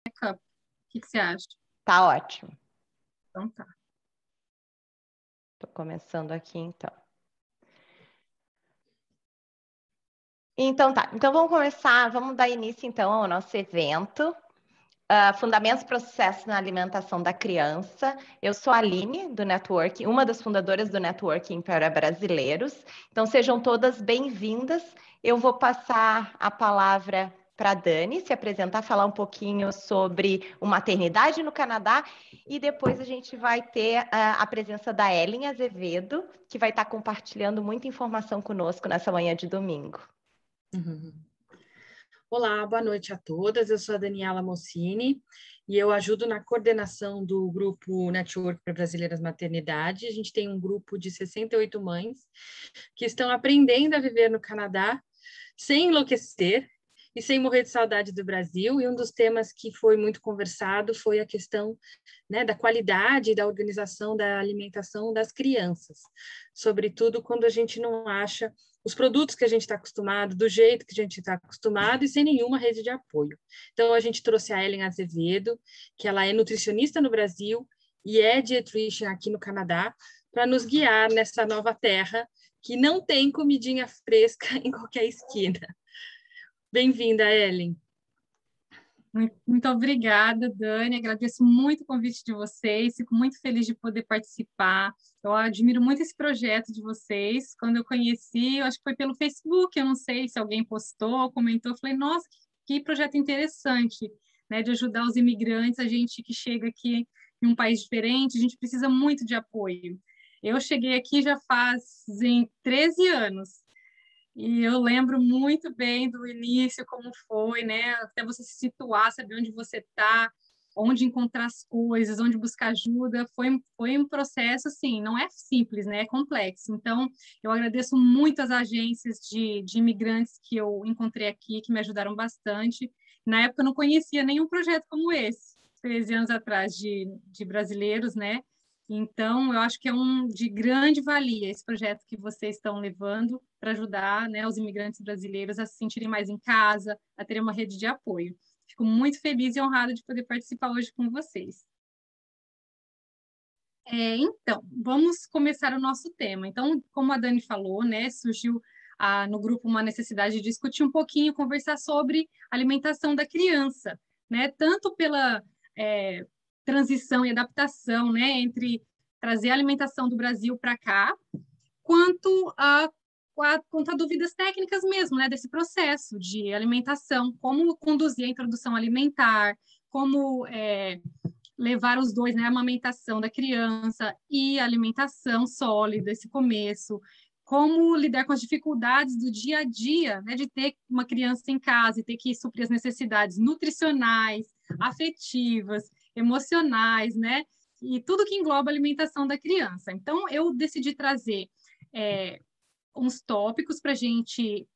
Cup. O que você acha? Tá ótimo. Então tá. Tô começando aqui, então. Então tá. Então vamos começar, vamos dar início então ao nosso evento. Fundamentos e Processos na Alimentação da Criança. Eu sou a Aline, do Network, uma das fundadoras do Networking para Brasileiros. Então, sejam todas bem-vindas. Eu vou passar a palavra para a Dani se apresentar, falar um pouquinho sobre o maternidade no Canadá e depois a gente vai ter a presença da Ellen Azevedo, que vai estar compartilhando muita informação conosco nessa manhã de domingo. Olá, boa noite a todas. Eu sou a Daniela Mossini e eu ajudo na coordenação do grupo Network para Brasileiras Maternidade. A gente tem um grupo de 68 mães que estão aprendendo a viver no Canadá sem enlouquecer e sem morrer de saudade do Brasil. E um dos temas que foi muito conversado foi a questão, né, da qualidade e da organização da alimentação das crianças, sobretudo quando a gente não acha os produtos que a gente está acostumado, do jeito que a gente está acostumado e sem nenhuma rede de apoio. Então, a gente trouxe a Ellen Azevedo, que ela é nutricionista no Brasil e é dietitian aqui no Canadá, para nos guiar nessa nova terra que não tem comidinha fresca em qualquer esquina. Bem-vinda, Ellen. Muito obrigada, Dani. Agradeço muito o convite de vocês. Fico muito feliz de poder participar. Eu admiro muito esse projeto de vocês. Quando eu conheci, eu acho que foi pelo Facebook, eu não sei se alguém postou, comentou. Eu falei, nossa, que projeto interessante, né, de ajudar os imigrantes, a gente que chega aqui em um país diferente, a gente precisa muito de apoio. Eu cheguei aqui já fazem 13 anos. E eu lembro muito bem do início, como foi, né? Até você se situar, saber onde você está, onde encontrar as coisas, onde buscar ajuda. Foi um processo, assim, não é simples, né? É complexo. Então, eu agradeço muito as agências de imigrantes que eu encontrei aqui, que me ajudaram bastante. Na época, eu não conhecia nenhum projeto como esse, 13 anos atrás, de brasileiros, né? Então, eu acho que é de grande valia esse projeto que vocês estão levando para ajudar, né, os imigrantes brasileiros a se sentirem mais em casa, a terem uma rede de apoio. Fico muito feliz e honrada de poder participar hoje com vocês. Então, vamos começar o nosso tema. Então, como a Dani falou, né, surgiu no grupo uma necessidade de discutir um pouquinho, conversar sobre alimentação da criança, né, tanto pela transição e adaptação, né, entre trazer a alimentação do Brasil para cá, quanto a dúvidas técnicas mesmo, né, desse processo de alimentação, como conduzir a introdução alimentar, como levar os dois, né, a amamentação da criança e a alimentação sólida, esse começo, como lidar com as dificuldades do dia a dia, né, de ter uma criança em casa e ter que suprir as necessidades nutricionais, afetivas, emocionais, né, e tudo que engloba a alimentação da criança. Então, eu decidi trazer uns tópicos para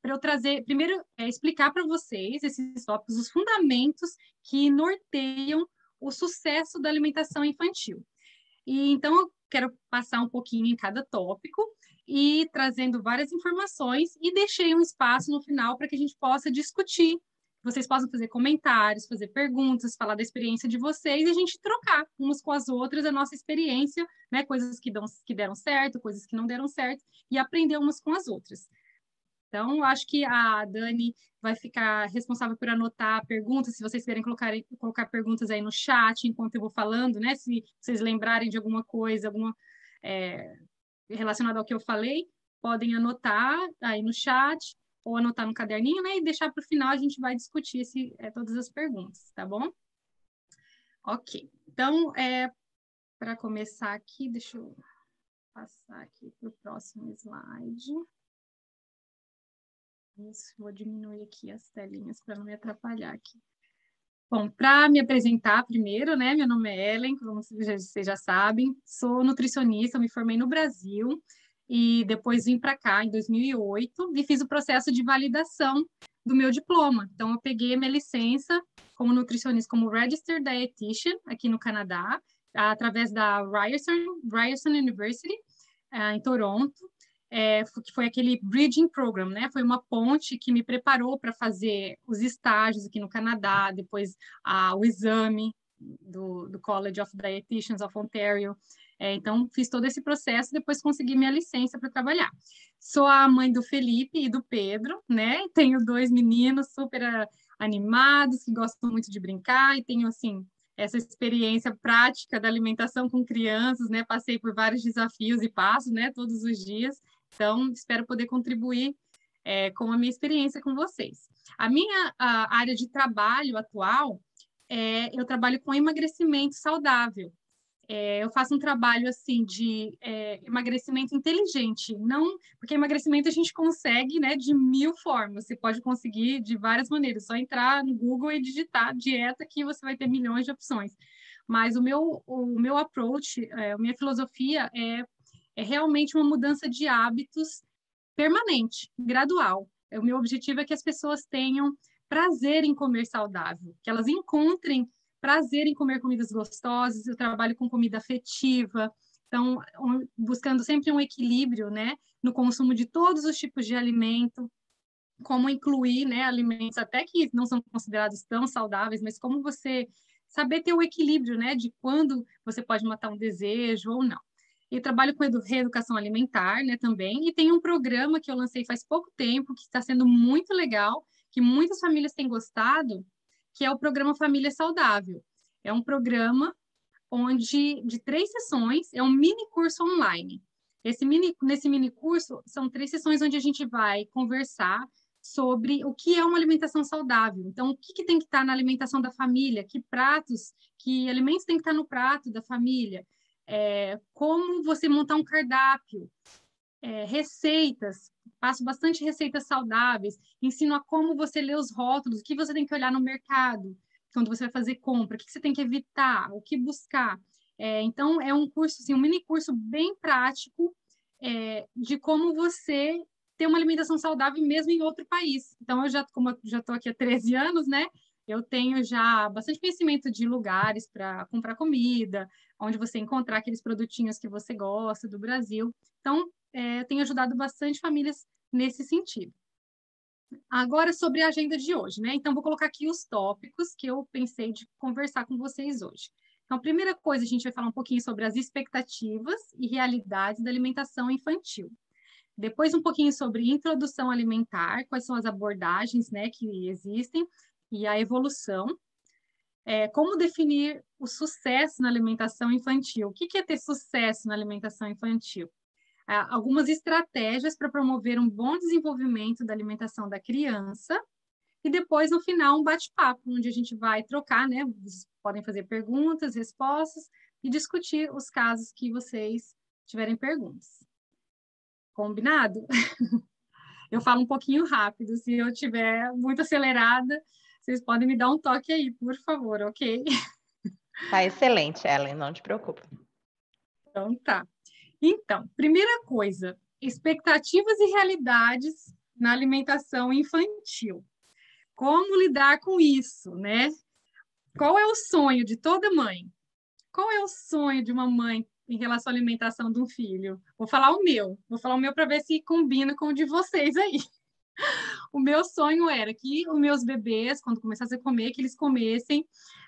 eu trazer, primeiro, explicar para vocês esses tópicos, os fundamentos que norteiam o sucesso da alimentação infantil. E então eu quero passar um pouquinho em cada tópico e trazendo várias informações e deixei um espaço no final para que a gente possa discutir. Vocês possam fazer comentários, fazer perguntas, falar da experiência de vocês e a gente trocar umas com as outras a nossa experiência, né? Coisas que deram certo, coisas que não deram certo e aprender umas com as outras. Então, acho que a Dani vai ficar responsável por anotar perguntas, se vocês querem colocar perguntas aí no chat enquanto eu vou falando, né? Se vocês lembrarem de alguma coisa, relacionada ao que eu falei, podem anotar aí no chat ou anotar no caderninho, né? E deixar para o final, a gente vai discutir todas as perguntas, tá bom? Ok. Então, para começar aqui, deixa eu passar aqui para o próximo slide. Isso, vou diminuir aqui as telinhas para não me atrapalhar aqui. Bom, para me apresentar primeiro, né? Meu nome é Ellen, como vocês já sabem, sou nutricionista, me formei no Brasil e depois vim para cá em 2008 e fiz o processo de validação do meu diploma. Então, eu peguei minha licença como nutricionista, como Registered Dietitian aqui no Canadá, através da Ryerson University, em Toronto. que foi aquele Bridging Program, né? Foi uma ponte que me preparou para fazer os estágios aqui no Canadá, depois o exame do College of Dietitians of Ontario. Então, fiz todo esse processo, depois consegui minha licença para trabalhar. Sou a mãe do Felipe e do Pedro, né? Tenho 2 meninos super animados, que gostam muito de brincar, e tenho, assim, essa experiência prática da alimentação com crianças, né? Passei por vários desafios e passo, né? Todos os dias. Então, espero poder contribuir com a minha experiência com vocês. A minha área de trabalho atual, eu trabalho com emagrecimento saudável. Eu faço um trabalho assim de emagrecimento inteligente, não porque emagrecimento a gente consegue, né, de 1000 formas. Você pode conseguir de várias maneiras, só entrar no Google e digitar dieta que você vai ter milhões de opções. Mas o meu approach, a minha filosofia é realmente uma mudança de hábitos permanente, gradual. O meu objetivo é que as pessoas tenham prazer em comer saudável, que elas encontrem prazer em comer comidas gostosas. Eu trabalho com comida afetiva, então buscando sempre um equilíbrio, né, no consumo de todos os tipos de alimento, como incluir, né, alimentos até que não são considerados tão saudáveis, mas como você saber ter o equilíbrio, né, de quando você pode matar um desejo ou não. E trabalho com reeducação alimentar, né, também, e tem um programa que eu lancei faz pouco tempo, que está sendo muito legal, que muitas famílias têm gostado, que é o programa Família Saudável. É um programa onde, de 3 sessões, é um mini curso online. Nesse mini curso, são 3 sessões onde a gente vai conversar sobre o que é uma alimentação saudável. Então, o que tem que estar na alimentação da família, que alimentos tem que estar no prato da família, como você montar um cardápio, receitas, passo bastante receitas saudáveis, ensino a como você lê os rótulos, o que você tem que olhar no mercado, quando você vai fazer compra, o que você tem que evitar, o que buscar. Então, é um curso, assim, um mini curso bem prático de como você ter uma alimentação saudável mesmo em outro país. Então, como eu já estou aqui há 13 anos, né? Eu tenho já bastante conhecimento de lugares para comprar comida, onde você encontrar aqueles produtinhos que você gosta do Brasil. Então, tenho ajudado bastante famílias nesse sentido. Agora, sobre a agenda de hoje, né? Então, vou colocar aqui os tópicos que eu pensei de conversar com vocês hoje. Então, a primeira coisa, a gente vai falar um pouquinho sobre as expectativas e realidades da alimentação infantil. Depois, um pouquinho sobre introdução alimentar, quais são as abordagens, né, que existem, e a evolução. Como definir o sucesso na alimentação infantil? O que é ter sucesso na alimentação infantil? Algumas estratégias para promover um bom desenvolvimento da alimentação da criança, e depois, no final, um bate-papo, onde a gente vai trocar, né? Vocês podem fazer perguntas, respostas, e discutir os casos que vocês tiverem perguntas. Combinado? Eu falo um pouquinho rápido, se eu estiver muito acelerada, vocês podem me dar um toque aí, por favor, ok? Tá excelente, Ellen, não te preocupe. Então, tá. Então, primeira coisa, expectativas e realidades na alimentação infantil. Como lidar com isso, né? Qual é o sonho de toda mãe? Qual é o sonho de uma mãe em relação à alimentação de um filho? Vou falar o meu para ver se combina com o de vocês aí. O meu sonho era que os meus bebês, quando começassem a comer, que eles comessem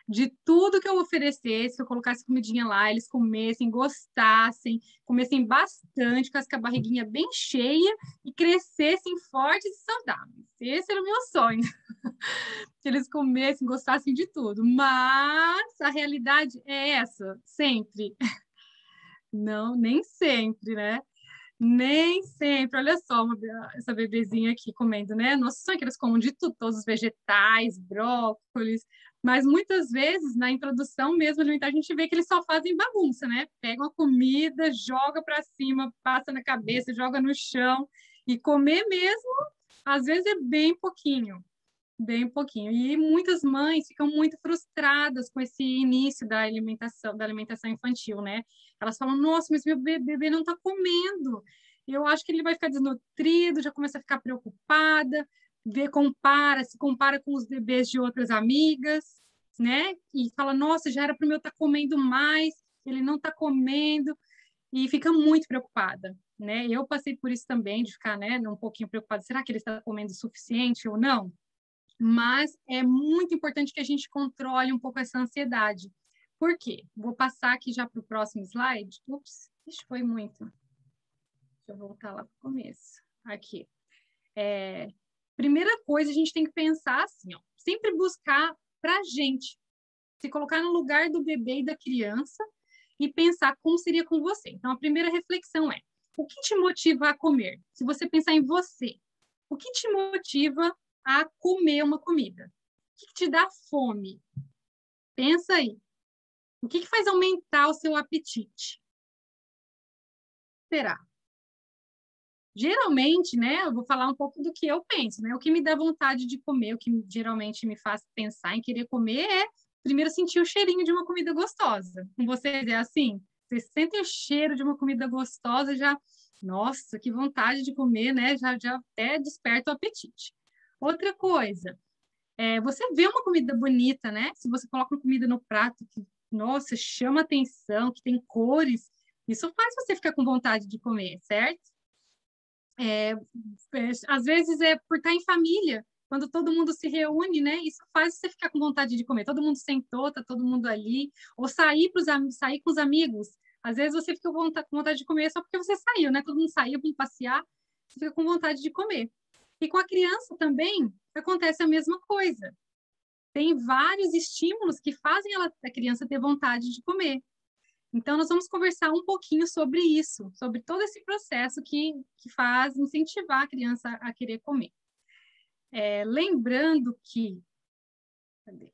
de tudo que eu oferecesse, que eu colocasse comidinha lá, eles comessem, gostassem, comessem bastante, com a barriguinha bem cheia e crescessem fortes e saudáveis. Esse era o meu sonho. Que eles comessem, gostassem de tudo. Mas a realidade é essa, sempre. Não, nem sempre, né? Nem sempre. Olha só, essa bebezinha aqui comendo, né? Nossa, sonho que eles comam de tudo, todos os vegetais, brócolis, mas muitas vezes na introdução mesmo alimentar a gente vê que eles só fazem bagunça, né? Pegam a comida, joga para cima, passa na cabeça, joga no chão, e comer mesmo, às vezes é bem pouquinho. Bem pouquinho. E muitas mães ficam muito frustradas com esse início da alimentação infantil, né? Elas falam, nossa, mas meu bebê não está comendo. Eu acho que ele vai ficar desnutrido, já começa a ficar preocupada, se compara com os bebês de outras amigas, né? E fala, nossa, já era para o meu estar comendo mais, ele não está comendo, e fica muito preocupada, né? Eu passei por isso também, de ficar, né, um pouquinho preocupada, será que ele está comendo o suficiente ou não? Mas é muito importante que a gente controle um pouco essa ansiedade. Por quê? Vou passar aqui já para o próximo slide. Ups, isso foi muito. Deixa eu voltar lá para o começo. Aqui. Primeira coisa, a gente tem que pensar assim, ó, sempre buscar para a gente, se colocar no lugar do bebê e da criança e pensar como seria com você. Então, a primeira reflexão é, o que te motiva a comer? Se você pensar em você, o que te motiva a comer uma comida? O que te dá fome? Pensa aí. O que faz aumentar o seu apetite? Será? Geralmente, né, eu vou falar um pouco do que eu penso, né? O que me dá vontade de comer, o que geralmente me faz pensar em querer comer é, primeiro, sentir o cheirinho de uma comida gostosa. Com vocês é assim? Vocês sentem o cheiro de uma comida gostosa, já, nossa, que vontade de comer, né? Já até desperta o apetite. Outra coisa, você vê uma comida bonita, né? Se você coloca uma comida no prato que, nossa, chama atenção, que tem cores, isso faz você ficar com vontade de comer, certo? Às vezes é por estar em família, quando todo mundo se reúne, né? Isso faz você ficar com vontade de comer. Todo mundo sentou, tá todo mundo ali, ou sair com os amigos. Às vezes você fica com vontade de comer só porque você saiu, né? Todo mundo saiu para passear, você fica com vontade de comer. E com a criança também acontece a mesma coisa. Tem vários estímulos que fazem a criança ter vontade de comer. Então, nós vamos conversar um pouquinho sobre isso, sobre todo esse processo que faz incentivar a criança a querer comer. Lembrando que... Cadê?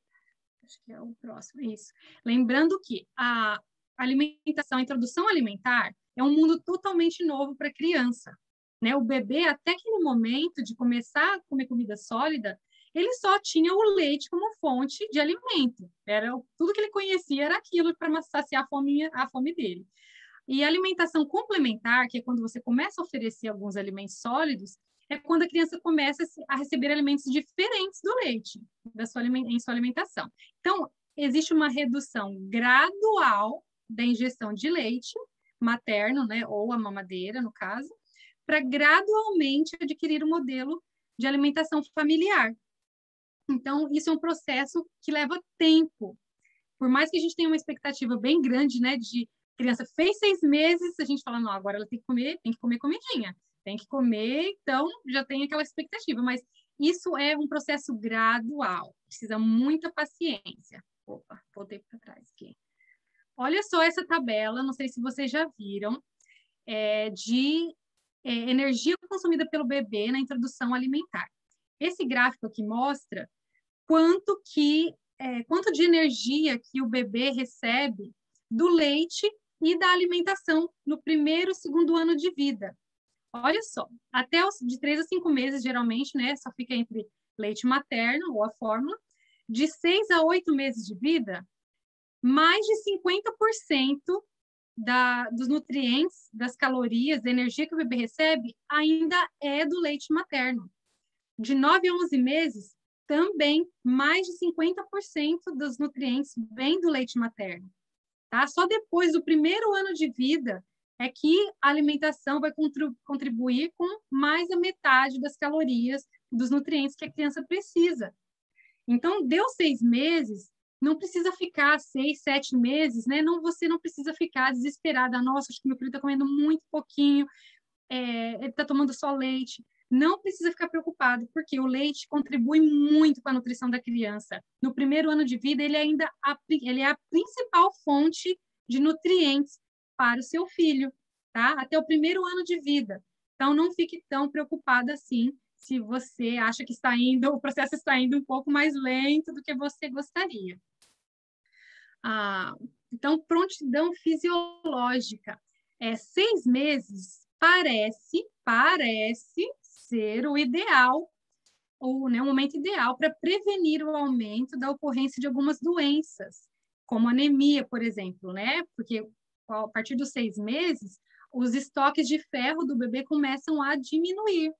Acho que é o próximo, isso. Lembrando que a alimentação, a introdução alimentar é um mundo totalmente novo para a criança, né? O bebê, até aquele momento de começar a comer comida sólida, ele só tinha o leite como fonte de alimento. Tudo que ele conhecia era aquilo para saciar a fome dele. E a alimentação complementar, que é quando você começa a oferecer alguns alimentos sólidos, é quando a criança começa a receber alimentos diferentes do leite em sua alimentação. Então, existe uma redução gradual da ingestão de leite materno, né, ou a mamadeira, no caso, para gradualmente adquirir um modelo de alimentação familiar. Então, isso é um processo que leva tempo. Por mais que a gente tenha uma expectativa bem grande, né, de criança fez 6 meses, a gente fala, não, agora ela tem que comer comidinha. Tem que comer, então já tem aquela expectativa. Mas isso é um processo gradual. Precisa muita paciência. Opa, voltei para trás aqui. Olha só essa tabela, não sei se vocês já viram, de energia consumida pelo bebê na introdução alimentar. Esse gráfico aqui mostra quanto de energia que o bebê recebe do leite e da alimentação no primeiro e segundo ano de vida. Olha só, até de 3 a 5 meses, geralmente, né, só fica entre leite materno ou a fórmula. De 6 a 8 meses de vida, mais de 50% dos nutrientes, das calorias, da energia que o bebê recebe, ainda é do leite materno. De 9 a 11 meses, também mais de 50% dos nutrientes vem do leite materno. Tá? Só depois do primeiro ano de vida é que a alimentação vai contribuir com mais da metade das calorias, dos nutrientes que a criança precisa. Então, deu 6 meses, não precisa ficar 6, 7 meses, né? Você não precisa ficar desesperada. Nossa, acho que meu filho está comendo muito pouquinho, ele está tomando só leite. Não precisa ficar preocupado, porque o leite contribui muito com a nutrição da criança. No primeiro ano de vida, ele é a principal fonte de nutrientes para o seu filho, tá? Até o primeiro ano de vida. Então, não fique tão preocupada assim, se você acha que o processo está indo um pouco mais lento do que você gostaria. Então, prontidão fisiológica. 6 meses parece ser o ideal, né, o momento ideal para prevenir o aumento da ocorrência de algumas doenças, como anemia, por exemplo, né? Porque a partir dos 6 meses, os estoques de ferro do bebê começam a diminuir.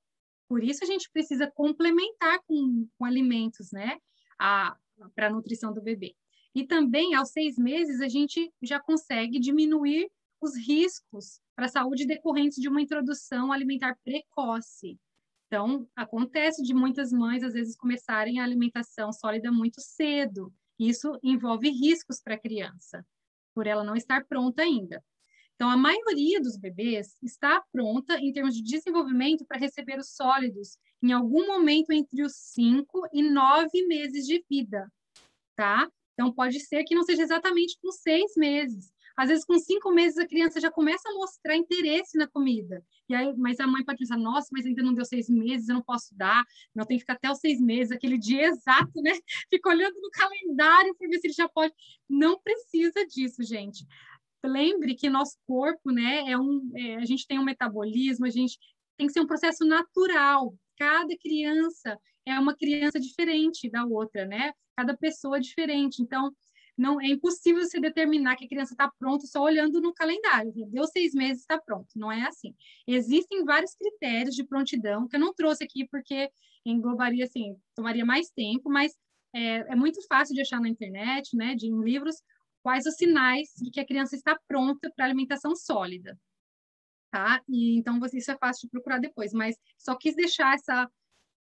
Por isso, a gente precisa complementar com alimentos, né? Para a nutrição do bebê. E também, aos 6 meses, a gente já consegue diminuir os riscos para a saúde decorrentes de uma introdução alimentar precoce. Então, acontece de muitas mães, às vezes, começarem a alimentação sólida muito cedo. Isso envolve riscos para a criança, por ela não estar pronta ainda. Então, a maioria dos bebês está pronta em termos de desenvolvimento para receber os sólidos em algum momento entre os 5 e 9 meses de vida, tá? Então, pode ser que não seja exatamente com 6 meses. Às vezes, com 5 meses, a criança já começa a mostrar interesse na comida. E aí, mas a mãe pode pensar, nossa, mas ainda não deu 6 meses, eu não posso dar, eu tenho que ficar até os 6 meses, aquele dia exato, né? Fica olhando no calendário para ver se ele já pode. Não precisa disso, gente. Lembre que nosso corpo, né, a gente tem um metabolismo, a gente tem que ser um processo natural. Cada criança é uma criança diferente da outra, né? Cada pessoa é diferente. Então, não é impossível você determinar que a criança está pronta só olhando no calendário. Deu 6 meses, está pronto. Não é assim. Existem vários critérios de prontidão que eu não trouxe aqui porque englobaria, assim, tomaria mais tempo, mas é muito fácil de achar na internet, né, em livros, quais os sinais de que a criança está pronta para alimentação sólida, tá? E então isso é fácil de procurar depois, mas só quis deixar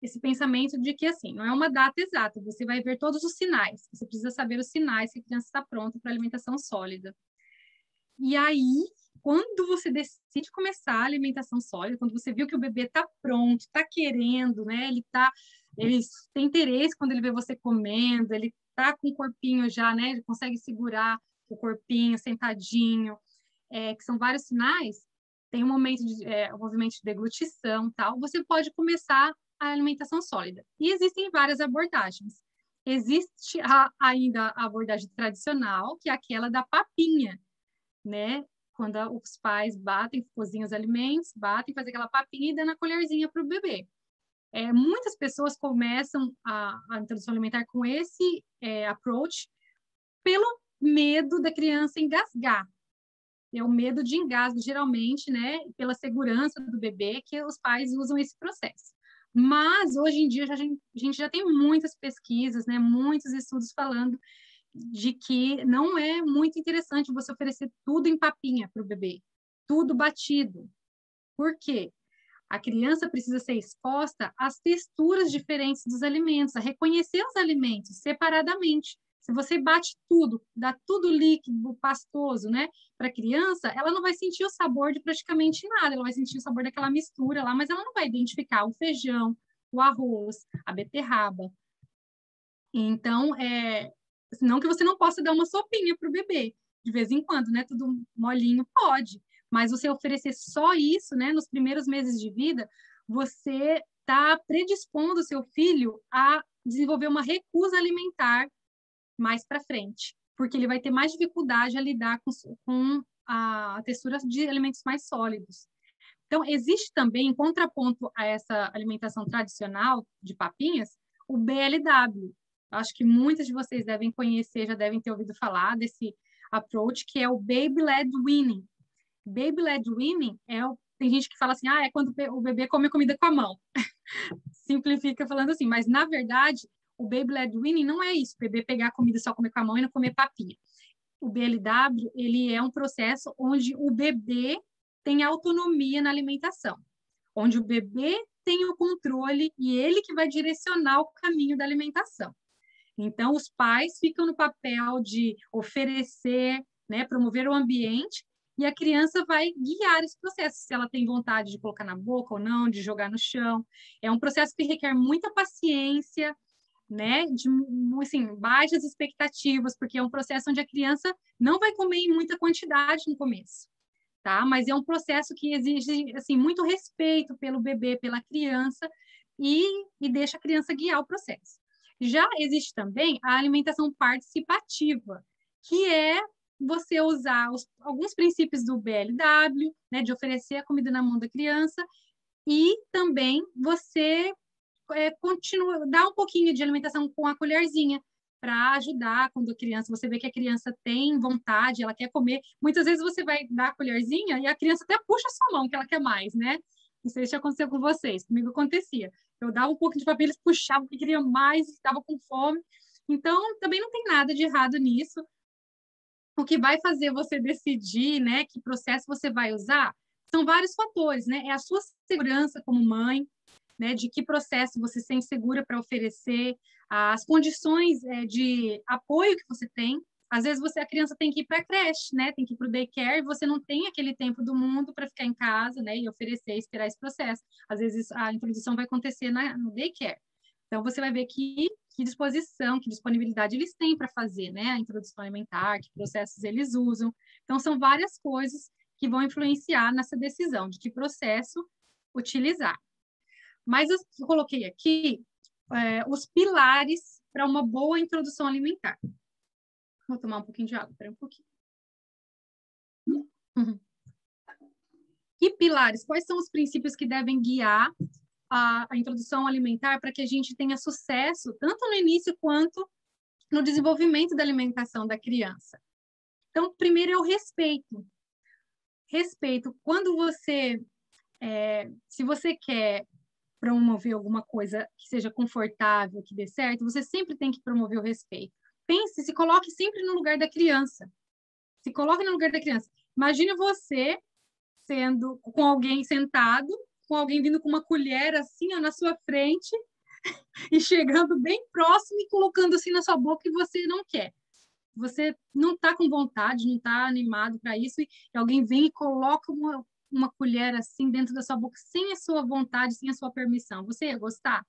esse pensamento de que, assim, não é uma data exata, você vai ver todos os sinais, você precisa saber os sinais que a criança está pronta para alimentação sólida. E aí, quando você decide começar a alimentação sólida, quando você viu que o bebê está pronto, está querendo, né, ele tem interesse quando ele vê você comendo, ele tá com o corpinho já, né, ele consegue segurar o corpinho sentadinho, que são vários sinais, tem um momento um movimento de deglutição, tal, você pode começar a alimentação sólida. E existem várias abordagens. Existe ainda a abordagem tradicional, que é aquela da papinha, né? Quando os pais cozinham os alimentos, fazem aquela papinha e dão a colherzinha para o bebê. Muitas pessoas começam a introdução alimentar com esse approach pelo medo da criança engasgar. É o medo de engasgo, geralmente, né? Pela segurança do bebê, que os pais usam esse processo. Mas, hoje em dia, a gente já tem muitas pesquisas, né? Muitos estudos falando de que não é muito interessante você oferecer tudo em papinha para o bebê, tudo batido. Por quê? A criança precisa ser exposta às texturas diferentes dos alimentos, a reconhecer os alimentos separadamente. Se você bate tudo, dá tudo líquido, pastoso, né, para a criança, ela não vai sentir o sabor de praticamente nada, ela vai sentir o sabor daquela mistura lá, mas ela não vai identificar o feijão, o arroz, a beterraba. Então, não que você não possa dar uma sopinha para o bebê, de vez em quando, né, tudo molinho, pode. Mas você oferecer só isso, né, nos primeiros meses de vida, você está predispondo o seu filho a desenvolver uma recusa alimentar mais para frente, porque ele vai ter mais dificuldade a lidar com a textura de alimentos mais sólidos. Então, existe também, em contraponto a essa alimentação tradicional de papinhas, o BLW. Acho que muitas de vocês devem conhecer, já devem ter ouvido falar desse approach, que é o Baby-led weaning. Baby-led weaning tem gente que fala assim, é quando o bebê come comida com a mão. Simplifica falando assim, mas na verdade, o Baby-led weaning não é isso, o bebê pegar a comida e só comer com a mão e não comer papinha. O BLW, ele é um processo onde o bebê tem autonomia na alimentação, onde o bebê tem o controle e ele que vai direcionar o caminho da alimentação. Então, os pais ficam no papel de oferecer, né, promover o ambiente, e a criança vai guiar esse processo, se ela tem vontade de colocar na boca ou não, de jogar no chão. É um processo que requer muita paciência, né, assim, baixas expectativas, porque é um processo onde a criança não vai comer em muita quantidade no começo, tá? Mas é um processo que exige, assim, muito respeito pelo bebê, pela criança, e deixa a criança guiar o processo. Já existe também a alimentação participativa, que é você usar alguns princípios do BLW, né, de oferecer a comida na mão da criança, e também você dar um pouquinho de alimentação com a colherzinha, para ajudar quando a criança, você vê que a criança tem vontade, ela quer comer. Muitas vezes você vai dar a colherzinha e a criança até puxa a sua mão, que ela quer mais, né? Não sei se já aconteceu com vocês, comigo acontecia. Eu dava um pouco de papel, eles puxavam que queria mais, estava com fome. Então, também não tem nada de errado nisso. O que vai fazer você decidir, né, que processo você vai usar, são vários fatores, né? É a sua segurança como mãe, né? De que processo você se sente segura para oferecer, as condições de apoio que você tem. Às vezes a criança tem que ir para a creche, né? Tem que ir para o daycare e você não tem aquele tempo do mundo para ficar em casa, né? E oferecer, esperar esse processo. Às vezes a introdução vai acontecer no daycare. Então você vai ver que disposição, que disponibilidade eles têm para fazer, né? A introdução alimentar, que processos eles usam. Então são várias coisas que vão influenciar nessa decisão de que processo utilizar. Mas eu coloquei aqui os pilares para uma boa introdução alimentar. Vou tomar um pouquinho de água, espera um pouquinho. Que pilares? Quais são os princípios que devem guiar a introdução alimentar para que a gente tenha sucesso, tanto no início quanto no desenvolvimento da alimentação da criança? Então, primeiro é o respeito. Respeito. Quando você, se você quer promover alguma coisa que seja confortável, que dê certo, você sempre tem que promover o respeito. Pense, se coloque sempre no lugar da criança. Se coloque no lugar da criança. Imagine você sendo com alguém sentado, com alguém vindo com uma colher assim, ó, na sua frente, e chegando bem próximo e colocando assim na sua boca e você não quer. Você não está com vontade, não está animado para isso, e alguém vem e coloca uma colher assim dentro da sua boca sem a sua vontade, sem a sua permissão. Você ia gostar?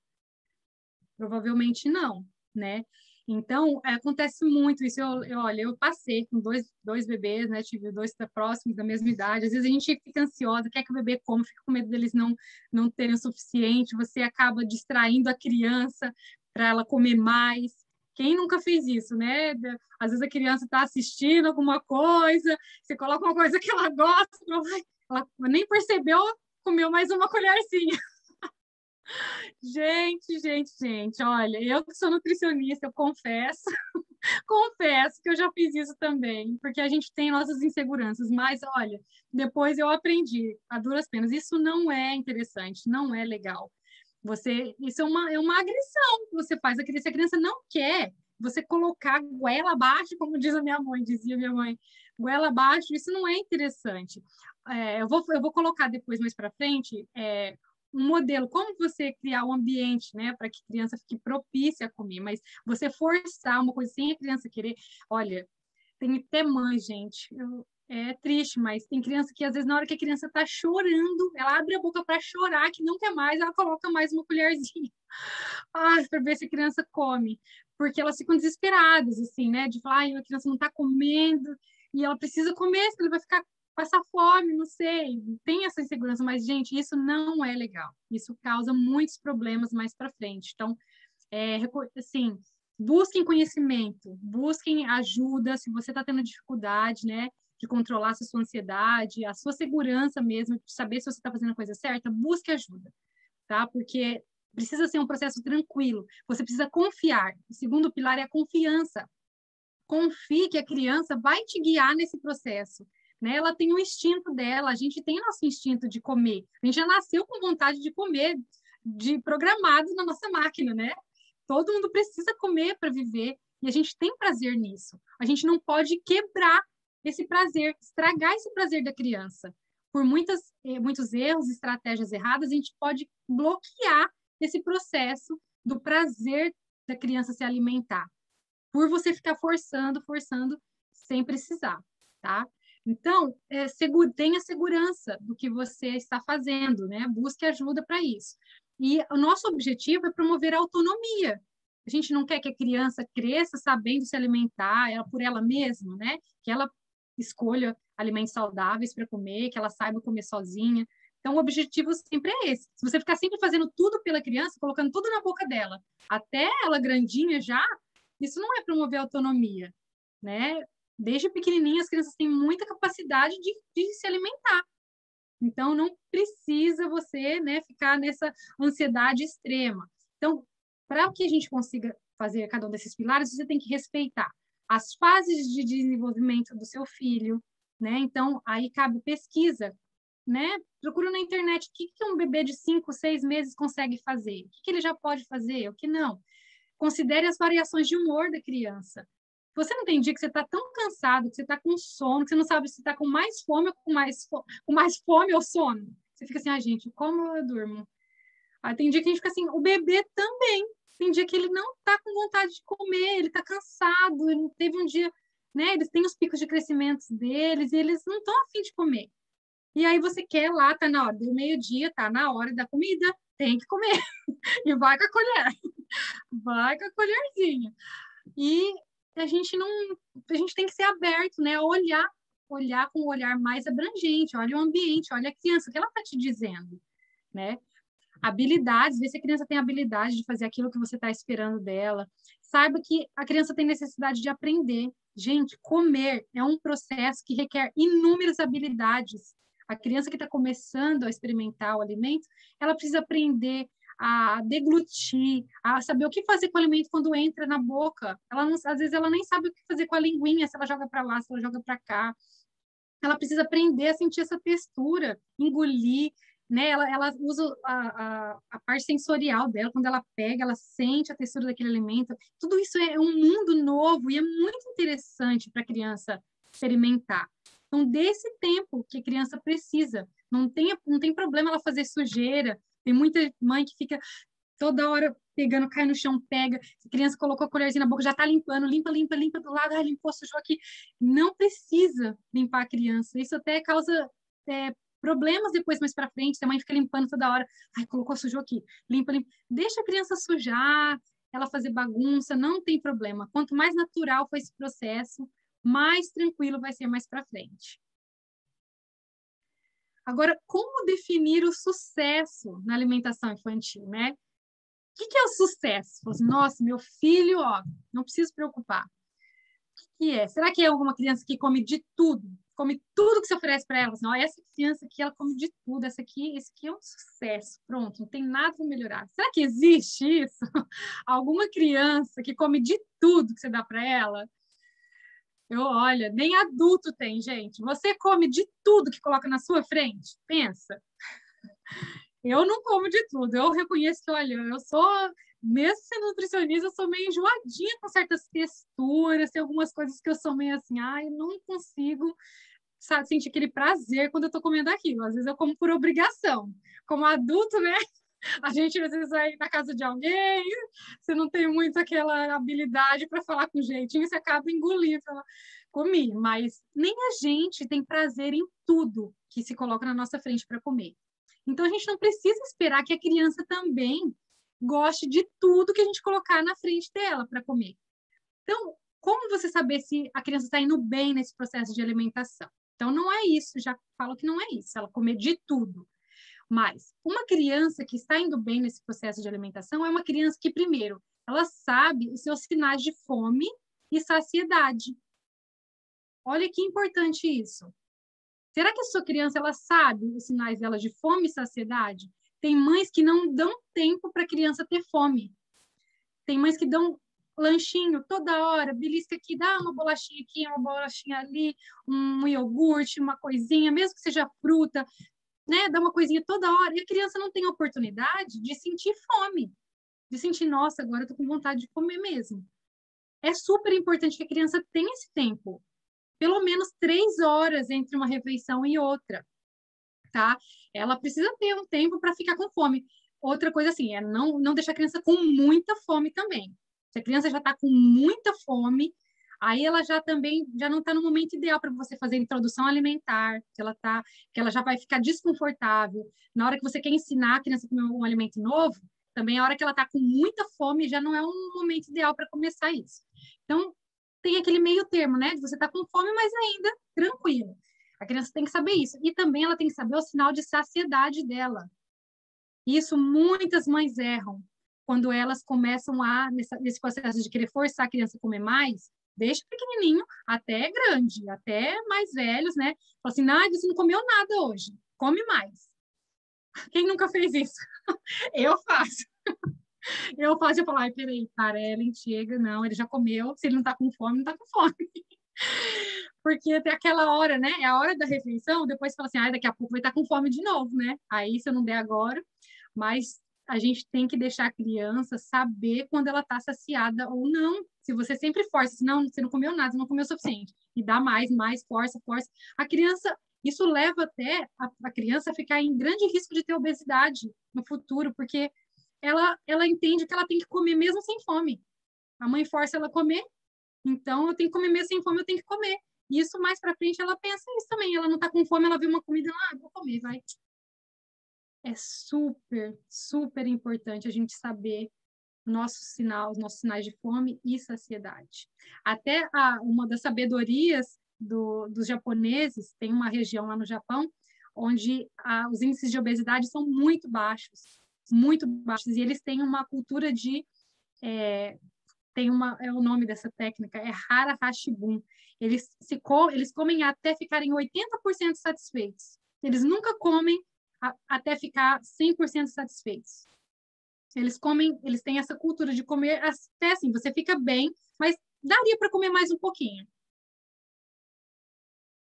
Provavelmente não, né? Então, acontece muito isso. Olha, eu passei com dois bebês, né? Tive dois próximos da mesma idade. Às vezes a gente fica ansiosa, quer que o bebê coma, fica com medo deles não terem o suficiente. Você acaba distraindo a criança para ela comer mais. Quem nunca fez isso, né? Às vezes a criança está assistindo alguma coisa, você coloca uma coisa que ela gosta, ela nem percebeu, comeu mais uma colherzinha. Gente, olha, eu que sou nutricionista, eu confesso que eu já fiz isso também, porque a gente tem nossas inseguranças, mas olha, depois eu aprendi, a duras penas, isso não é interessante, não é legal. Isso é uma agressão que você faz, se a criança não quer, você colocar goela abaixo, como dizia minha mãe, goela abaixo, isso não é interessante. Eu vou colocar depois, mais para frente, um modelo, como você criar um ambiente, né, para que a criança fique propícia a comer, mas você forçar uma coisa sem a criança querer, olha, tem até mãe, gente, é triste, mas tem criança que às vezes na hora que a criança está chorando, ela abre a boca para chorar, que não quer mais, ela coloca mais uma colherzinha, para ver se a criança come, porque elas ficam desesperadas, assim, né, de falar, a criança não está comendo, e ela precisa comer, senão ele vai passar fome, não sei, tem essa insegurança, mas, gente, isso não é legal. Isso causa muitos problemas mais para frente. Então, assim, busquem conhecimento, busquem ajuda, se você está tendo dificuldade, né, de controlar a sua ansiedade, a sua segurança mesmo, de saber se você está fazendo a coisa certa, busque ajuda, tá? Porque precisa ser um processo tranquilo, você precisa confiar. O segundo pilar é a confiança. Confie que a criança vai te guiar nesse processo. Né? Ela tem o instinto dela, a gente tem nosso instinto de comer. A gente já nasceu com vontade de comer, programado na nossa máquina, né? Todo mundo precisa comer para viver e a gente tem prazer nisso. A gente não pode quebrar esse prazer, estragar esse prazer da criança. Por muitos erros, estratégias erradas, a gente pode bloquear esse processo do prazer da criança se alimentar. Por você ficar forçando sem precisar, tá? Então, tenha segurança do que você está fazendo, né? Busque ajuda para isso. E o nosso objetivo é promover a autonomia. A gente não quer que a criança cresça sabendo se alimentar por ela mesma, né? Que ela escolha alimentos saudáveis para comer, que ela saiba comer sozinha. Então, o objetivo sempre é esse. Se você ficar sempre fazendo tudo pela criança, colocando tudo na boca dela, até ela grandinha já, isso não é promover a autonomia, né? Desde pequenininha, as crianças têm muita capacidade de se alimentar. Então, não precisa você, né, ficar nessa ansiedade extrema. Então, para que a gente consiga fazer cada um desses pilares, você tem que respeitar as fases de desenvolvimento do seu filho, né? Então, aí cabe pesquisa, né? Procura na internet o que um bebê de 5, 6 meses consegue fazer, o que ele já pode fazer, o que não. Considere as variações de humor da criança. Você não tem dia que você está tão cansado, que você está com sono, que você não sabe se está com mais fome ou com mais fome ou sono. Você fica assim, gente, como eu durmo? Aí tem dia que a gente fica assim, o bebê também. Tem dia que ele não está com vontade de comer, ele está cansado, ele teve um dia, né? Eles têm os picos de crescimento deles e eles não estão a fim de comer. E aí você quer lá, tá na hora do meio-dia, tá na hora da comida, tem que comer. E vai com a colher. Vai com a colherzinha. E a gente tem que ser aberto, né? Olhar com um olhar mais abrangente, olha o ambiente, olha a criança, o que ela está te dizendo, né? Habilidades, ver se a criança tem habilidade de fazer aquilo que você está esperando dela. Saiba que a criança tem necessidade de aprender. Gente, comer é um processo que requer inúmeras habilidades. A criança que está começando a experimentar o alimento, ela precisa aprender a deglutir, a saber o que fazer com o alimento quando entra na boca. Às vezes ela nem sabe o que fazer com a linguinha, se ela joga para lá, se ela joga para cá. Ela precisa aprender a sentir essa textura, engolir, né? Ela usa a parte sensorial dela, quando ela pega, ela sente a textura daquele alimento. Tudo isso é um mundo novo e é muito interessante para a criança experimentar. Então, desse tempo que a criança precisa, não tem problema ela fazer sujeira. Tem muita mãe que fica toda hora pegando, cai no chão, pega. A criança colocou a colherzinha na boca, já está limpando, limpa do lado, limpou, sujou aqui. Não precisa limpar a criança. Isso até causa problemas depois, mais para frente. Se a mãe fica limpando toda hora, colocou, sujou aqui, limpa. Deixa a criança sujar, ela fazer bagunça, não tem problema. Quanto mais natural for esse processo, mais tranquilo vai ser mais para frente. Agora, como definir o sucesso na alimentação infantil, né? O que é o sucesso? Nossa, meu filho, não preciso se preocupar. O que é? Será que é alguma criança que come de tudo? Come tudo que se oferece para ela? Não, essa criança aqui, ela come de tudo. Esse aqui é um sucesso. Pronto, não tem nada para melhorar. Será que existe isso? Alguma criança que come de tudo que você dá para ela? Olha, nem adulto tem, gente. Você come de tudo que coloca na sua frente? Pensa. Eu não como de tudo. Eu reconheço que, olha, eu sou, mesmo sendo nutricionista, eu sou meio enjoadinha com certas texturas, tem algumas coisas que eu sou meio assim, eu não consigo sentir aquele prazer quando eu tô comendo aquilo. Às vezes eu como por obrigação. Como adulto, né? A gente às vezes vai na casa de alguém, você não tem muito aquela habilidade para falar com jeitinho, você acaba engolindo. Comi, mas nem a gente tem prazer em tudo que se coloca na nossa frente para comer. Então, a gente não precisa esperar que a criança também goste de tudo que a gente colocar na frente dela para comer. Então, como você saber se a criança está indo bem nesse processo de alimentação? Então, não é isso, já falo que não é isso, ela comer de tudo. Mas uma criança que está indo bem nesse processo de alimentação é uma criança que, primeiro, ela sabe os seus sinais de fome e saciedade. Olha que importante isso. Será que a sua criança ela sabe os sinais dela de fome e saciedade? Tem mães que não dão tempo para a criança ter fome. Tem mães que dão lanchinho toda hora, belisca aqui, dá uma bolachinha aqui, uma bolachinha ali, um iogurte, uma coisinha, mesmo que seja fruta, né? Dá uma coisinha toda hora. E a criança não tem a oportunidade de sentir fome, de sentir, nossa, agora eu tô com vontade de comer mesmo. É super importante que a criança tenha esse tempo. Pelo menos 3 horas entre uma refeição e outra, tá? Ela precisa ter um tempo para ficar com fome. Outra coisa assim, é não deixar a criança com muita fome também. Se a criança já está com muita fome, aí ela já não está no momento ideal para você fazer introdução alimentar, que ela já vai ficar desconfortável. Na hora que você quer ensinar a criança a comer um alimento novo, também a hora que ela está com muita fome, já não é um momento ideal para começar isso. Então, tem aquele meio termo, né? Você está com fome, mas ainda tranquilo. A criança tem que saber isso. E também ela tem que saber o sinal de saciedade dela. Isso muitas mães erram. Quando elas começam nesse processo de querer forçar a criança a comer mais, desde pequenininho até grande, até mais velhos, né? Fala assim, você não comeu nada hoje. Come mais. Quem nunca fez isso? Eu faço. Eu falo, peraí, para, Ellen, chega, não, ele já comeu, se ele não tá com fome, não tá com fome. Porque tem aquela hora, né, é a hora da refeição, depois fala assim, daqui a pouco vai estar com fome de novo, né, aí se eu não der agora, mas a gente tem que deixar a criança saber quando ela tá saciada ou não, Se você sempre força, assim, não, você não comeu nada, você não comeu o suficiente, e dá mais, força, a criança, isso leva até a criança a ficar em grande risco de ter obesidade no futuro, porque ela entende que ela tem que comer mesmo sem fome. A mãe força ela a comer, então eu tenho que comer mesmo sem fome, eu tenho que comer. E isso mais para frente ela pensa nisso também. Ela não está com fome, ela vê uma comida, vou comer, vai. É super, super importante a gente saber nossos sinais de fome e saciedade. Até uma das sabedorias dos japoneses, tem uma região lá no Japão, onde os índices de obesidade são muito baixos, e eles têm uma cultura de... é o nome dessa técnica, é Hara Hashibun. Eles comem até ficarem 80% satisfeitos. Eles nunca comem até ficar 100% satisfeitos. Eles têm essa cultura de comer até assim, você fica bem, mas daria para comer mais um pouquinho.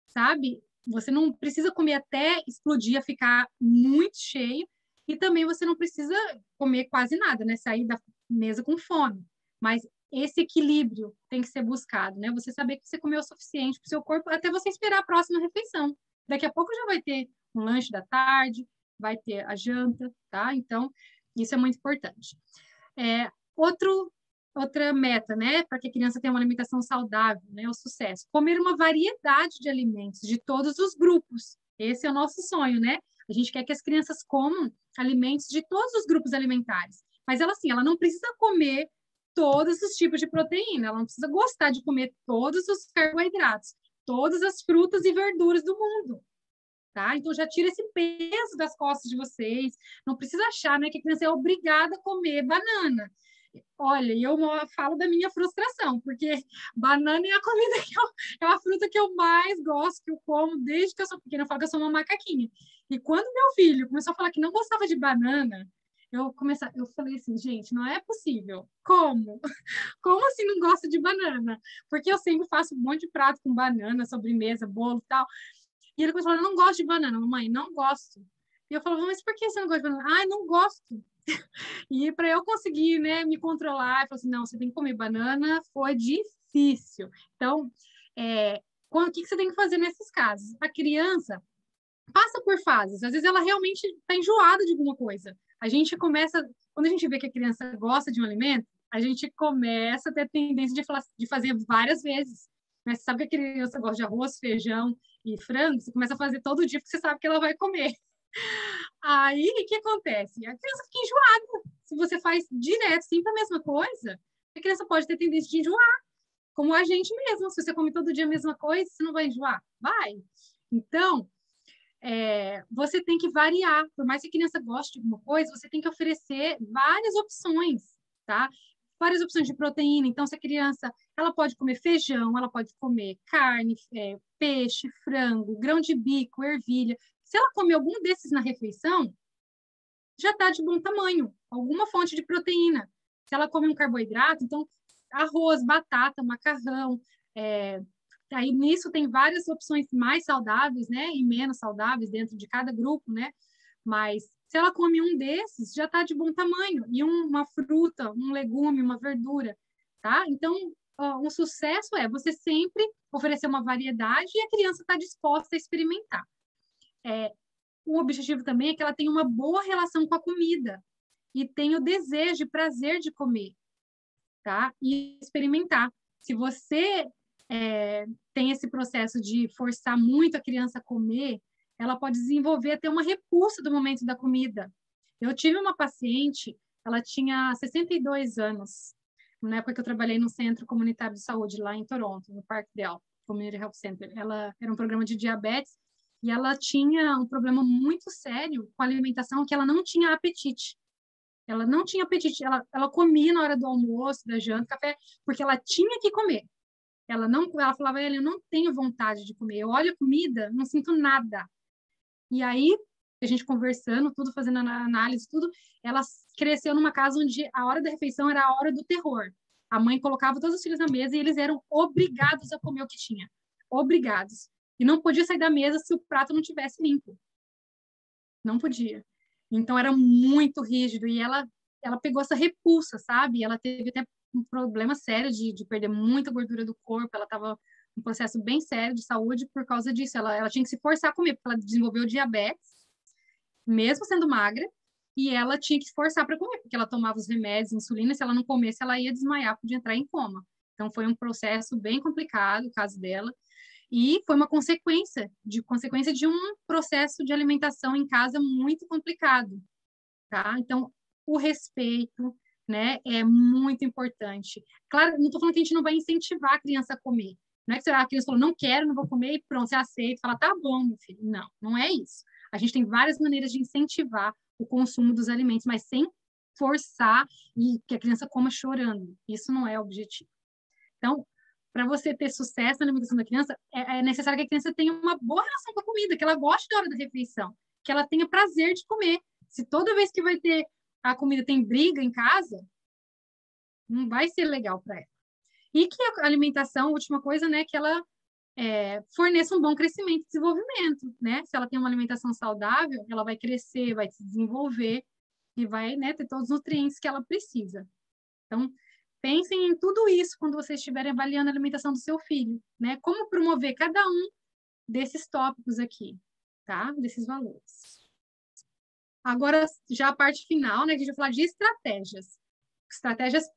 Sabe? Você não precisa comer até explodir, a ficar muito cheio, e também você não precisa comer quase nada, né? Sair da mesa com fome. Mas esse equilíbrio tem que ser buscado, né? Você saber que você comeu o suficiente para o seu corpo até você esperar a próxima refeição. Daqui a pouco já vai ter um lanche da tarde, vai ter a janta, tá? Então, isso é muito importante. Outra meta, né, para que a criança tenha uma alimentação saudável, né, o sucesso. Comer uma variedade de alimentos de todos os grupos. Esse é o nosso sonho, né? A gente quer que as crianças comam alimentos de todos os grupos alimentares. Mas ela não precisa comer todos os tipos de proteína, ela não precisa gostar de comer todos os carboidratos, todas as frutas e verduras do mundo. Tá? Então, já tira esse peso das costas de vocês. Não precisa achar, né, que a criança é obrigada a comer banana. Olha, eu falo da minha frustração, porque banana é a comida é a fruta que eu mais gosto, que eu como desde que eu sou pequena. Eu falo que eu sou uma macaquinha. E quando meu filho começou a falar que não gostava de banana, eu falei assim, gente, não é possível. Como? Como assim não gosta de banana? Porque eu sempre faço um monte de prato com banana, sobremesa, bolo e tal. E ele começou a falar, não gosto de banana, mamãe, não gosto. E eu falava, mas por que você não gosta de banana? Ah, não gosto. E para eu conseguir, né, me controlar, eu falei assim, não, você tem que comer banana, foi difícil. Então, o que você tem que fazer nesses casos? A criança passa por fases, às vezes ela realmente está enjoada de alguma coisa. A gente começa, quando a gente vê que a criança gosta de um alimento, a gente começa a ter tendência de fazer várias vezes. Mas você sabe que a criança gosta de arroz, feijão e frango, você começa a fazer todo dia porque você sabe que ela vai comer. Aí, o que acontece? A criança fica enjoada. Se você faz direto, sempre a mesma coisa, a criança pode ter tendência de enjoar, como a gente mesmo. Se você come todo dia a mesma coisa, você não vai enjoar? Vai. Então, você tem que variar. Por mais que a criança goste de alguma coisa, você tem que oferecer várias opções, tá? Várias opções de proteína. Então, se a criança, ela pode comer feijão, ela pode comer carne, peixe, frango, grão de bico, ervilha. Se ela comer algum desses na refeição, já está de bom tamanho, alguma fonte de proteína. Se ela come um carboidrato, então arroz, batata, macarrão, aí nisso tem várias opções mais saudáveis, né, e menos saudáveis dentro de cada grupo, né, mas se ela come um desses, já está de bom tamanho, e uma fruta, um legume, uma verdura, tá? Então, o sucesso é você sempre oferecer uma variedade e a criança está disposta a experimentar. O objetivo também é que ela tenha uma boa relação com a comida e tenha o desejo e prazer de comer, tá? E experimentar. Se você tem esse processo de forçar muito a criança a comer, ela pode desenvolver até uma repulsa do momento da comida. Eu tive uma paciente, ela tinha 62 anos, na época que eu trabalhei no Centro Comunitário de Saúde, lá em Toronto, no Parkdale Community Health Center. Ela era um programa de diabetes e ela tinha um problema muito sério com a alimentação, que ela não tinha apetite. Ela não tinha apetite, ela comia na hora do almoço, da janta, café, porque ela tinha que comer. Ela falava, eu não tenho vontade de comer, eu olho a comida, não sinto nada. E aí, a gente conversando, tudo, fazendo análise, tudo, ela cresceu numa casa onde a hora da refeição era a hora do terror. A mãe colocava todos os filhos na mesa e eles eram obrigados a comer o que tinha. Obrigados. E não podia sair da mesa se o prato não tivesse limpo. Não podia. Então, era muito rígido. E ela pegou essa repulsa, sabe? Ela teve até um problema sério de perder muita gordura do corpo, ela estava um processo bem sério de saúde por causa disso. Ela tinha que se forçar a comer, porque ela desenvolveu diabetes, mesmo sendo magra, e ela tinha que se forçar para comer, porque ela tomava os remédios, insulina, e se ela não comesse, ela ia desmaiar, podia entrar em coma. Então, foi um processo bem complicado, o caso dela, e foi uma consequência de um processo de alimentação em casa muito complicado, tá? Então, o respeito, né, é muito importante. Claro, não estou falando que a gente não vai incentivar a criança a comer. Não é que a criança falou, não quero, não vou comer, e pronto, você aceita, fala, tá bom, meu filho. Não, não é isso. A gente tem várias maneiras de incentivar o consumo dos alimentos, mas sem forçar e que a criança coma chorando. Isso não é o objetivo. Então, para você ter sucesso na alimentação da criança, é necessário que a criança tenha uma boa relação com a comida, que ela goste da hora da refeição, que ela tenha prazer de comer. Se toda vez que vai ter a comida tem briga em casa, não vai ser legal para ela. E que a alimentação, a última coisa, né, que ela forneça um bom crescimento e desenvolvimento, né? Se ela tem uma alimentação saudável, ela vai crescer, vai se desenvolver e vai, né, ter todos os nutrientes que ela precisa. Então, pensem em tudo isso quando vocês estiverem avaliando a alimentação do seu filho, né? Como promover cada um desses tópicos aqui, tá? Desses valores. Agora, já a parte final, né? A gente vai falar de estratégias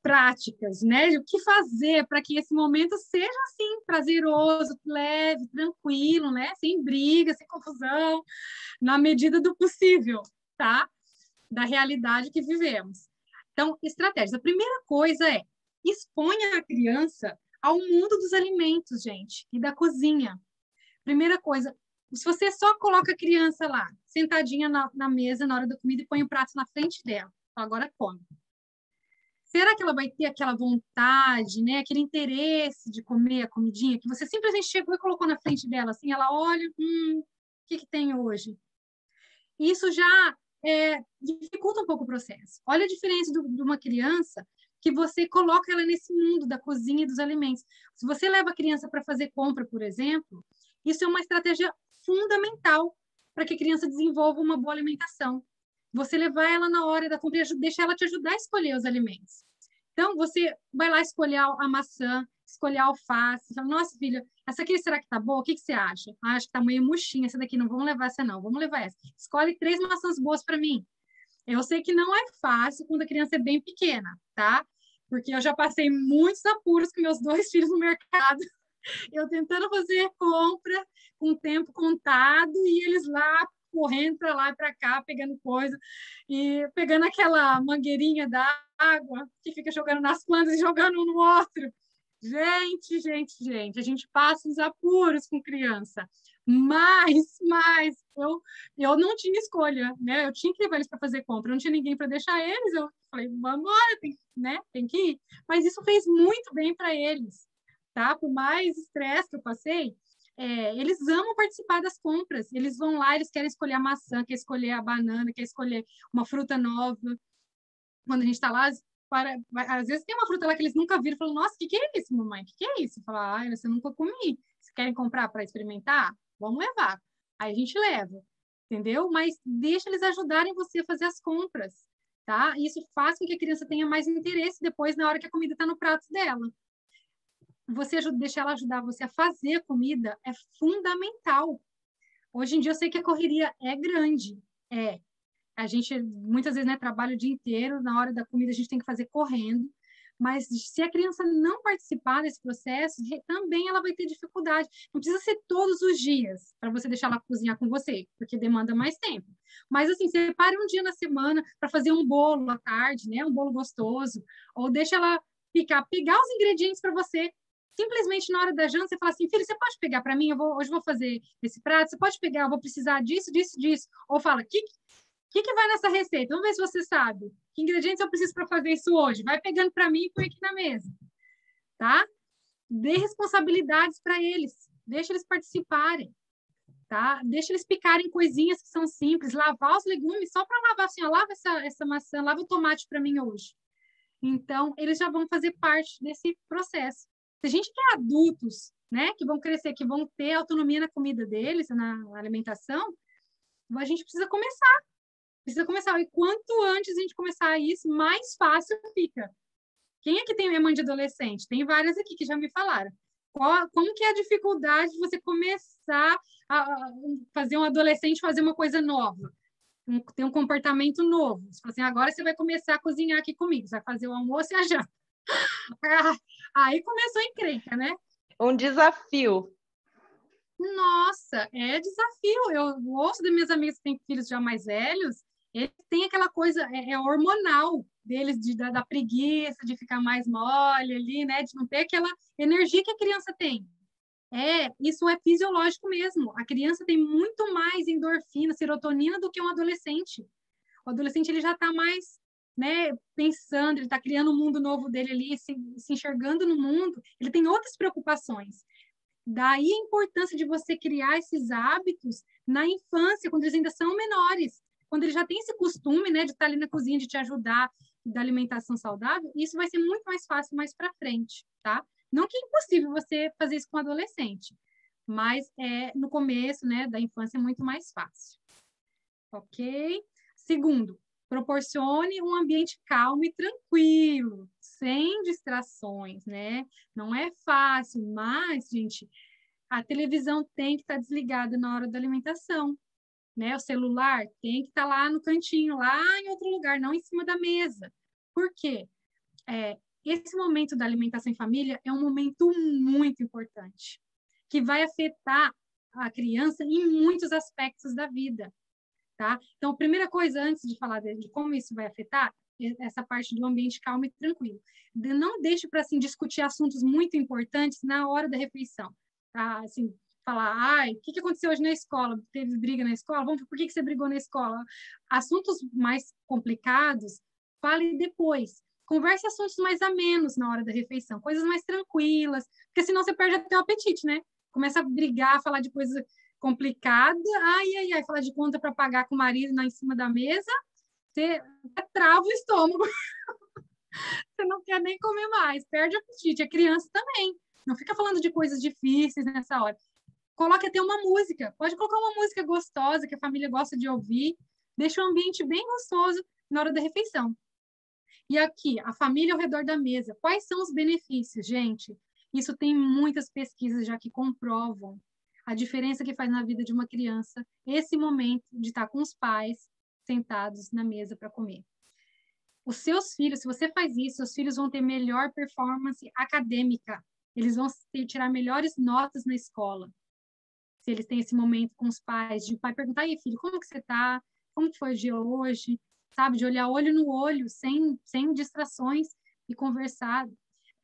práticas, né? De o que fazer para que esse momento seja, assim, prazeroso, leve, tranquilo, né? Sem briga, sem confusão, na medida do possível, tá? Da realidade que vivemos. Então, estratégias. A primeira coisa é exponha a criança ao mundo dos alimentos, gente, e da cozinha. Primeira coisa, se você só coloca a criança lá, sentadinha na mesa na hora da comida e põe o prato na frente dela, agora come. Será que ela vai ter aquela vontade, né, aquele interesse de comer a comidinha que você simplesmente chegou e colocou na frente dela, assim, ela olha, o que tem hoje? Isso já dificulta um pouco o processo. Olha a diferença de uma criança que você coloca ela nesse mundo da cozinha e dos alimentos. Se você leva a criança para fazer compra, por exemplo, isso é uma estratégia fundamental para que a criança desenvolva uma boa alimentação. Você levar ela na hora da compra e deixar ela te ajudar a escolher os alimentos. Então, você vai lá escolher a maçã, escolher a alface. Fala, nossa, filha, essa aqui será que tá boa? O que você acha? Ah, acho que tá meio murchinha essa daqui. Não vamos levar essa, não. Vamos levar essa. Escolhe 3 maçãs boas para mim. Eu sei que não é fácil quando a criança é bem pequena, tá? Porque eu já passei muitos apuros com meus 2 filhos no mercado. Eu tentando fazer compra com tempo contado e eles lá correndo para lá e para cá, pegando coisa e pegando aquela mangueirinha da água que fica jogando nas plantas e jogando um no outro. Gente, a gente passa uns apuros com criança, mas eu não tinha escolha, né? Eu tinha que levar eles para fazer compra, não tinha ninguém para deixar eles, eu falei, vamos embora, tem que ir. Mas isso fez muito bem para eles, tá? Por mais estresse que eu passei, eles amam participar das compras, eles vão lá, eles querem escolher a maçã, querem escolher a banana, querem escolher uma fruta nova. Quando a gente está lá, às vezes tem uma fruta lá que eles nunca viram, falam, nossa, o que é isso, mamãe? O que é isso? Fala, você nunca comi. Vocês querem comprar para experimentar? Vamos levar. Aí a gente leva, entendeu? Mas deixa eles ajudarem você a fazer as compras, tá? Isso faz com que a criança tenha mais interesse depois na hora que a comida está no prato dela. Deixar ela ajudar você a fazer a comida é fundamental. Hoje em dia eu sei que a correria é grande, a gente muitas vezes, né, trabalha o dia inteiro, na hora da comida a gente tem que fazer correndo, mas se a criança não participar desse processo, também ela vai ter dificuldade. Não precisa ser todos os dias para você deixar ela cozinhar com você, porque demanda mais tempo. Mas assim, separe um dia na semana para fazer um bolo à tarde, né, um bolo gostoso, ou deixa ela pegar os ingredientes para você. Simplesmente na hora da janta, você fala assim, filho, você pode pegar para mim? Hoje eu vou fazer esse prato, você pode pegar, eu vou precisar disso. Ou fala, o que vai nessa receita? Vamos ver se você sabe. Que ingredientes eu preciso para fazer isso hoje? Vai pegando para mim e põe aqui na mesa. Tá? Dê responsabilidades para eles. Deixa eles participarem. Tá? Deixa eles picarem coisinhas que são simples. Lavar os legumes só para lavar. Assim, ó, lava essa maçã, lava o tomate para mim hoje. Então, eles já vão fazer parte desse processo. Se a gente quer adultos, né, que vão crescer, que vão ter autonomia na comida deles, na alimentação, a gente precisa começar. E quanto antes a gente começar isso, mais fácil fica. Quem é que é mãe de adolescente? Tem várias aqui que já me falaram. Como que é a dificuldade de você começar a fazer um adolescente fazer uma coisa nova? Ter um comportamento novo. Você fala assim, agora você vai começar a cozinhar aqui comigo, você vai fazer o almoço e a janta. Aí começou a encrenca, né? Um desafio. Nossa, é desafio. Eu ouço das minhas amigas que têm filhos já mais velhos, eles têm aquela coisa, hormonal deles, da preguiça, de ficar mais mole ali, né? De não ter aquela energia que a criança tem. Isso é fisiológico mesmo. A criança tem muito mais endorfina, serotonina do que um adolescente. O adolescente ele já está mais, né, pensando, ele está criando um mundo novo dele ali, se enxergando no mundo. Ele tem outras preocupações. Daí a importância de você criar esses hábitos na infância, quando eles ainda são menores. Quando ele já tem esse costume, né, de estar ali na cozinha, de te ajudar, da alimentação saudável, isso vai ser muito mais fácil mais para frente, tá? Não que é impossível você fazer isso com adolescente, mas no começo, né, da infância é muito mais fácil. Ok? Segundo, proporcione um ambiente calmo e tranquilo, sem distrações, né? Não é fácil, mas, gente, a televisão tem que estar desligada na hora da alimentação, né? O celular tem que estar lá no cantinho, lá em outro lugar, não em cima da mesa. Por quê? Esse momento da alimentação em família é um momento muito importante, que vai afetar a criança em muitos aspectos da vida, tá? Então, a primeira coisa, antes de falar de como isso vai afetar, essa parte do ambiente calmo e tranquilo. Não deixe para, assim, discutir assuntos muito importantes na hora da refeição, tá? Assim, falar, o que aconteceu hoje na escola? Teve briga na escola? Por que você brigou na escola? Assuntos mais complicados, fale depois. Converse assuntos mais amenos na hora da refeição, coisas mais tranquilas, porque senão você perde até o apetite, né? Começa a brigar, falar de coisas complicadas, falar de conta para pagar com o marido em cima da mesa, você trava o estômago, você não quer nem comer mais, perde o apetite. A criança também, não fica falando de coisas difíceis nessa hora. Coloque até uma música, pode colocar uma música gostosa que a família gosta de ouvir, deixa o ambiente bem gostoso na hora da refeição. E aqui, a família ao redor da mesa. Quais são os benefícios, gente? Isso tem muitas pesquisas já que comprovam a diferença que faz na vida de uma criança esse momento de estar com os pais sentados na mesa para comer. Os seus filhos, se você faz isso, seus filhos vão ter melhor performance acadêmica. Eles vão tirar melhores notas na escola. Se eles têm esse momento com os pais, de o pai perguntar, e filho, como que você está? Como que foi o dia hoje? Sabe, de olhar olho no olho, sem distrações e conversar.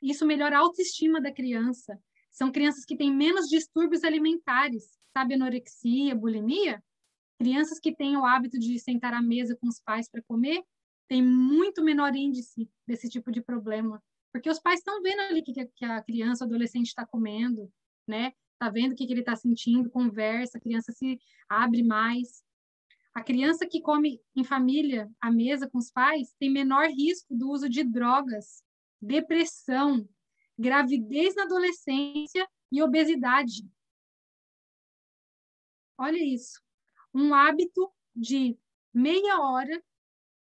Isso melhora a autoestima da criança. São crianças que têm menos distúrbios alimentares, sabe, anorexia, bulimia. Crianças que têm o hábito de sentar à mesa com os pais para comer, têm muito menor índice desse tipo de problema. Porque os pais estão vendo ali que a criança, o adolescente está comendo, né? Está vendo o que ele está sentindo, conversa, a criança se abre mais. A criança que come em família, à mesa com os pais, tem menor risco do uso de drogas, depressão, gravidez na adolescência e obesidade. Olha isso. Um hábito de meia hora,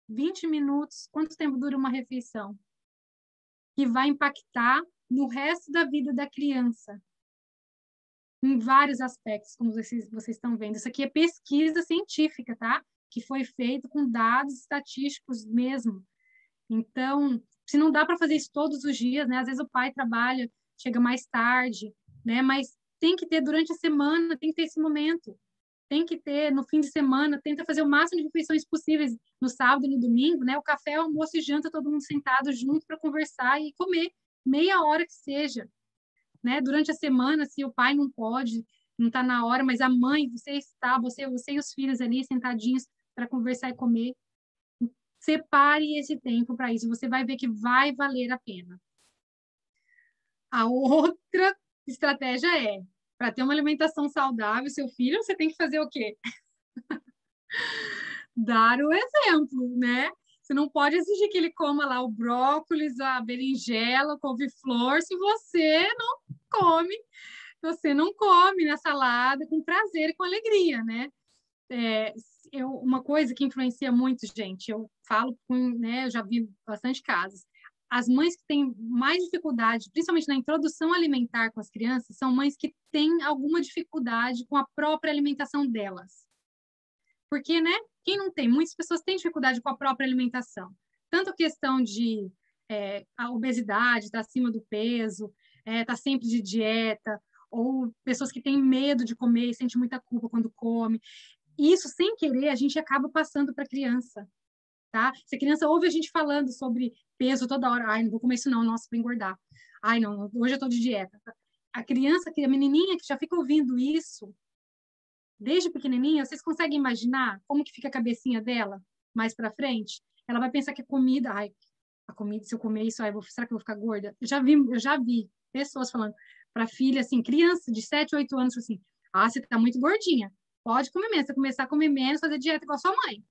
20 minutos, quanto tempo dura uma refeição? Que vai impactar no resto da vida da criança. Em vários aspectos, como vocês estão vendo. Isso aqui é pesquisa científica, tá? Que foi feito com dados estatísticos mesmo. Então, se não dá para fazer isso todos os dias, né? Às vezes o pai trabalha, chega mais tarde, né? Mas tem que ter durante a semana, tem que ter esse momento. Tem que ter no fim de semana, tenta fazer o máximo de refeições possíveis no sábado e no domingo, né? O café, o almoço e janta, todo mundo sentado junto para conversar e comer, meia hora que seja. Né? Durante a semana, se o pai não pode, não está na hora, mas a mãe, você e os filhos ali sentadinhos para conversar e comer, separe esse tempo para isso, você vai ver que vai valer a pena. A outra estratégia para ter uma alimentação saudável, seu filho, você tem que fazer o quê? Dar o exemplo, né? Você não pode exigir que ele coma lá o brócolis, a berinjela, a couve-flor, se você não come na salada com prazer e com alegria, né? Uma coisa que influencia muito, gente, eu falo, né, eu já vi bastante casos. as mães que têm mais dificuldade, principalmente na introdução alimentar com as crianças, são mães que têm alguma dificuldade com a própria alimentação delas. Porque, né? Quem não tem? Muitas pessoas têm dificuldade com a própria alimentação. Tanto a questão de a obesidade, estar acima do peso, estar sempre de dieta, ou pessoas que têm medo de comer e sentem muita culpa quando come. Isso, sem querer, a gente acaba passando para a criança, tá? Se a criança ouve a gente falando sobre peso toda hora, ai, não vou comer isso não, nossa, vou engordar. Ai, não, hoje eu tô de dieta. A criança, a menininha que já fica ouvindo isso, desde pequenininha, vocês conseguem imaginar como que fica a cabecinha dela mais para frente? Ela vai pensar que a comida, ai, a comida, se eu comer isso, ai, será que eu vou ficar gorda? Eu já vi pessoas falando para filha, assim, criança de 7, 8 anos, assim, ah, você tá muito gordinha, pode comer menos, você começar a comer menos, fazer dieta igual a sua mãe.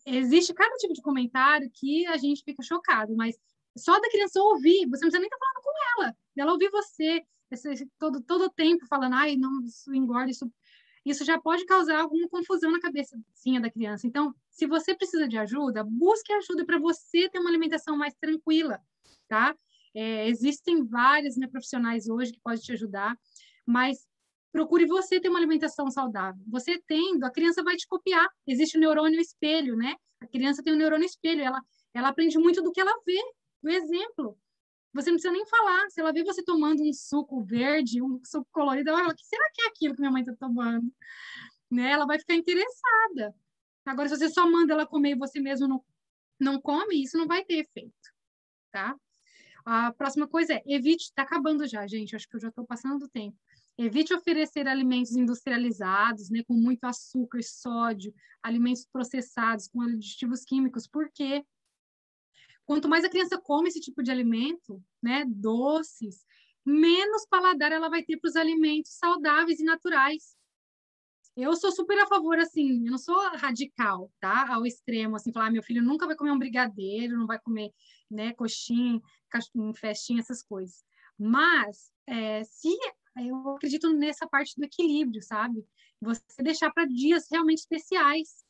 Existe cada tipo de comentário que a gente fica chocado, mas só da criança ouvir, você não precisa nem estar falando com ela ouvir você todo o tempo falando, ai, não, isso engorda, isso já pode causar alguma confusão na cabecinha da criança. Então, se você precisa de ajuda, busque ajuda para você ter uma alimentação mais tranquila, tá? Existem vários, né, profissionais hoje que podem te ajudar, mas procure você ter uma alimentação saudável. Você tendo, a criança vai te copiar. Existe o neurônio espelho, né? A criança tem um neurônio espelho, ela aprende muito do que ela vê, do exemplo. Você não precisa nem falar. Se ela vê você tomando um suco verde, um suco colorido, ela fala, o que será que é aquilo que minha mãe está tomando? Né? Ela vai ficar interessada. Agora, se você só manda ela comer e você mesmo não come, isso não vai ter efeito, tá? A próxima coisa evite, tá acabando já, gente, acho que eu já estou passando do tempo. Evite oferecer alimentos industrializados, né, com muito açúcar, sódio, alimentos processados com aditivos químicos, porque quanto mais a criança come esse tipo de alimento, né, doces, menos paladar ela vai ter para os alimentos saudáveis e naturais. Eu sou super a favor, assim, eu não sou radical, tá? Ao extremo, assim, falar, meu filho nunca vai comer um brigadeiro, não vai comer, né, coxinha, festinha, essas coisas. Mas, eu acredito nessa parte do equilíbrio, sabe? Você deixar para dias realmente especiais.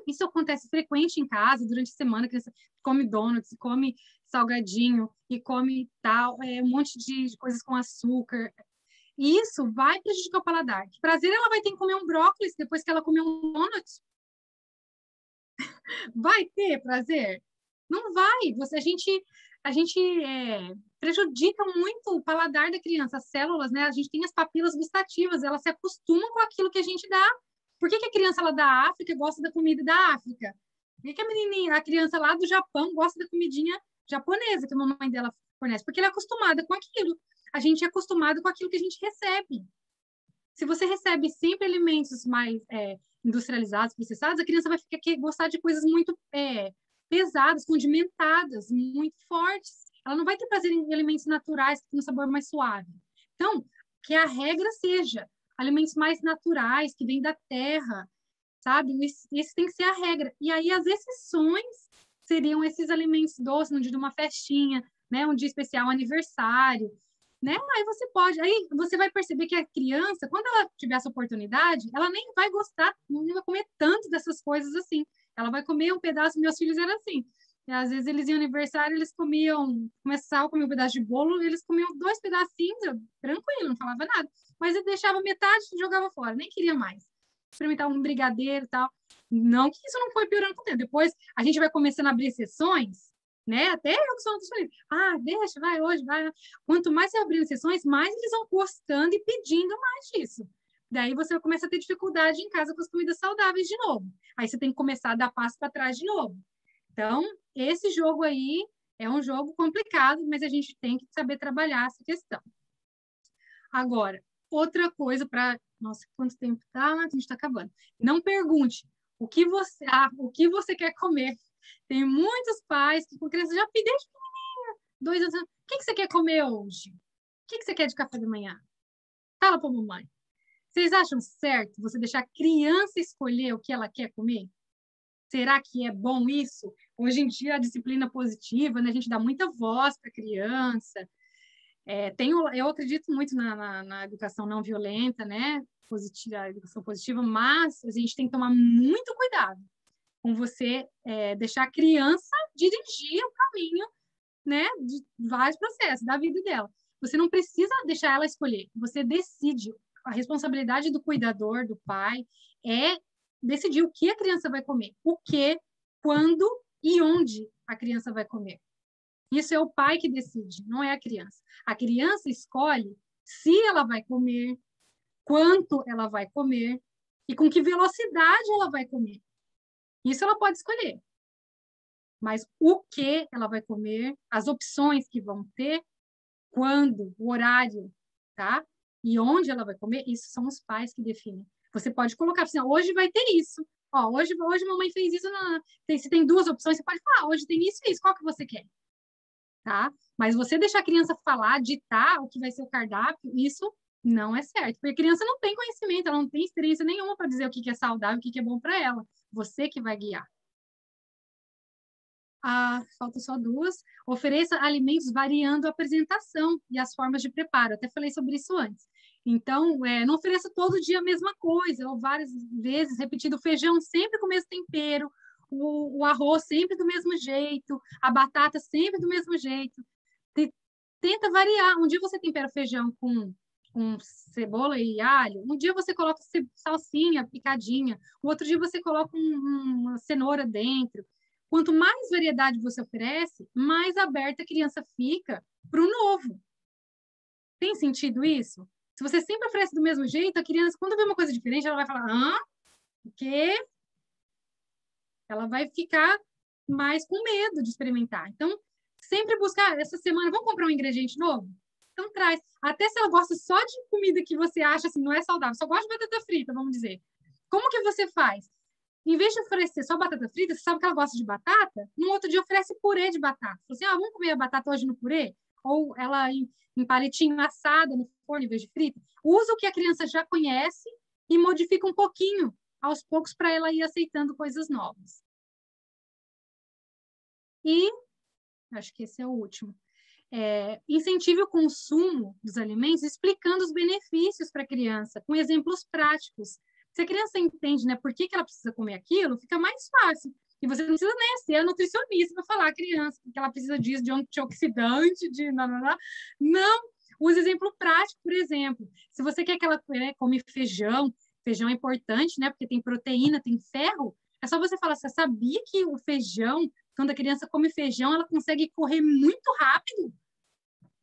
Isso acontece frequente em casa, durante a semana, que você come donuts, come salgadinho e come tal, um monte de coisas com açúcar. E isso vai prejudicar o paladar. Que prazer ela vai ter em comer um brócolis depois que ela comer um donut? Vai ter prazer? Não vai. A gente prejudica muito o paladar da criança. As células, né? A gente tem as papilas gustativas, elas se acostumam com aquilo que a gente dá. Por que a criança lá da África gosta da comida da África? Por que a criança lá do Japão gosta da comidinha japonesa que a mamãe dela fornece? Porque ela é acostumada com aquilo. A gente é acostumado com aquilo que a gente recebe. Se você recebe sempre alimentos mais industrializados, processados, a criança vai gostar de coisas muito pesadas, condimentadas, muito fortes. Ela não vai ter prazer em alimentos naturais que têm um sabor mais suave. Então, que a regra seja alimentos mais naturais, que vêm da terra, sabe? Isso tem que ser a regra. E aí, as exceções seriam esses alimentos doces, no dia de uma festinha, né? Um dia especial, um aniversário, né? Aí você vai perceber que a criança, quando ela tiver essa oportunidade, ela nem vai gostar, nem vai comer tanto dessas coisas assim. Ela vai comer um pedaço, meus filhos eram assim. E, às vezes eles iam ao aniversário, eles comiam um pedaço de bolo, eles comiam 2 pedacinhos, tranquilo, não falava nada. Mas ele deixava metade e jogava fora, nem queria mais. Experimentar um brigadeiro e tal. Não que isso não foi piorando com o tempo. Depois a gente vai começando a abrir exceções, né? Até eu que sou deixa, vai hoje, vai. Quanto mais você abrir sessões, mais eles vão gostando e pedindo mais disso. Daí você começa a ter dificuldade em casa com as comidas saudáveis de novo. Aí você tem que começar a dar passo para trás de novo. Então, esse jogo aí é um jogo complicado, mas a gente tem que saber trabalhar essa questão. Agora, outra coisa para... Nossa, quanto tempo tá? A gente está acabando. Não pergunte o que você quer comer. Tem muitos pais que com criança já pediram desde pequenininha, 2 anos. O que você quer comer hoje? O que você quer de café da manhã? Fala para a mamãe. Vocês acham certo você deixar a criança escolher o que ela quer comer? Será que é bom isso? Hoje em dia, a disciplina positiva, né? A gente dá muita voz para a criança. Eu acredito muito na educação não violenta, né? A educação positiva, mas a gente tem que tomar muito cuidado com você deixar a criança dirigir o caminho, né, de vários processos da vida dela. Você não precisa deixar ela escolher, você decide. A responsabilidade do cuidador, do pai, é decidir o que a criança vai comer, o que, quando e onde a criança vai comer. Isso é o pai que decide, não é a criança. A criança escolhe se ela vai comer, quanto ela vai comer e com que velocidade ela vai comer. Isso ela pode escolher. Mas o que ela vai comer, as opções que vão ter, quando, o horário, tá? E onde ela vai comer, isso são os pais que definem. Você pode colocar assim, hoje vai ter isso. Ó, hoje mamãe fez isso. Se tem duas opções, você pode falar, hoje tem isso e isso, qual que você quer? Tá? Mas você deixar a criança falar, ditar o que vai ser o cardápio, isso não é certo. Porque a criança não tem conhecimento, ela não tem experiência nenhuma para dizer o que é saudável, o que é bom para ela. Você que vai guiar. Falta só duas. Ofereça alimentos variando a apresentação e as formas de preparo. Até falei sobre isso antes. Então, não ofereça todo dia a mesma coisa, ou várias vezes repetido o feijão sempre com o mesmo tempero, o arroz sempre do mesmo jeito, a batata sempre do mesmo jeito. Tenta variar. Um dia você tempera o feijão com cebola e alho, um dia você coloca salsinha picadinha, o outro dia você coloca uma cenoura dentro. Quanto mais variedade você oferece, mais aberta a criança fica para o novo. Tem sentido isso? Se você sempre oferece do mesmo jeito, a criança, quando vê uma coisa diferente, ela vai falar, o quê? Ela vai ficar mais com medo de experimentar. Então, sempre buscar, essa semana, vamos comprar um ingrediente novo? Então, traz. Até se ela gosta só de comida que você acha, assim, não é saudável, só gosta de batata frita, vamos dizer. Como que você faz? Em vez de oferecer só batata frita, você sabe que ela gosta de batata? No outro dia oferece purê de batata. Fala assim, vamos comer a batata hoje no purê? Ou ela em palitinho assada no forno em vez de frita. Usa o que a criança já conhece e modifica um pouquinho, aos poucos, para ela ir aceitando coisas novas. E, acho que esse é o último. Incentive o consumo dos alimentos explicando os benefícios para a criança, com exemplos práticos. Se a criança entende, né, por que ela precisa comer aquilo, fica mais fácil. E você não precisa, né, ser a nutricionista para falar à criança que ela precisa disso, de antioxidante, de não. Use exemplo prático, por exemplo. Se você quer que ela come feijão é importante, né, porque tem proteína, tem ferro, é só você falar, você sabia que o feijão, quando a criança come feijão, ela consegue correr muito rápido?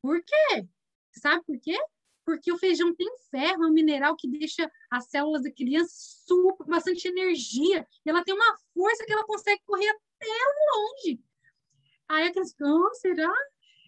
Por quê? Você sabe por quê? Porque o feijão tem ferro, é um mineral que deixa as células da criança com bastante energia, e ela tem uma força que ela consegue correr até longe. Aí a criança, será?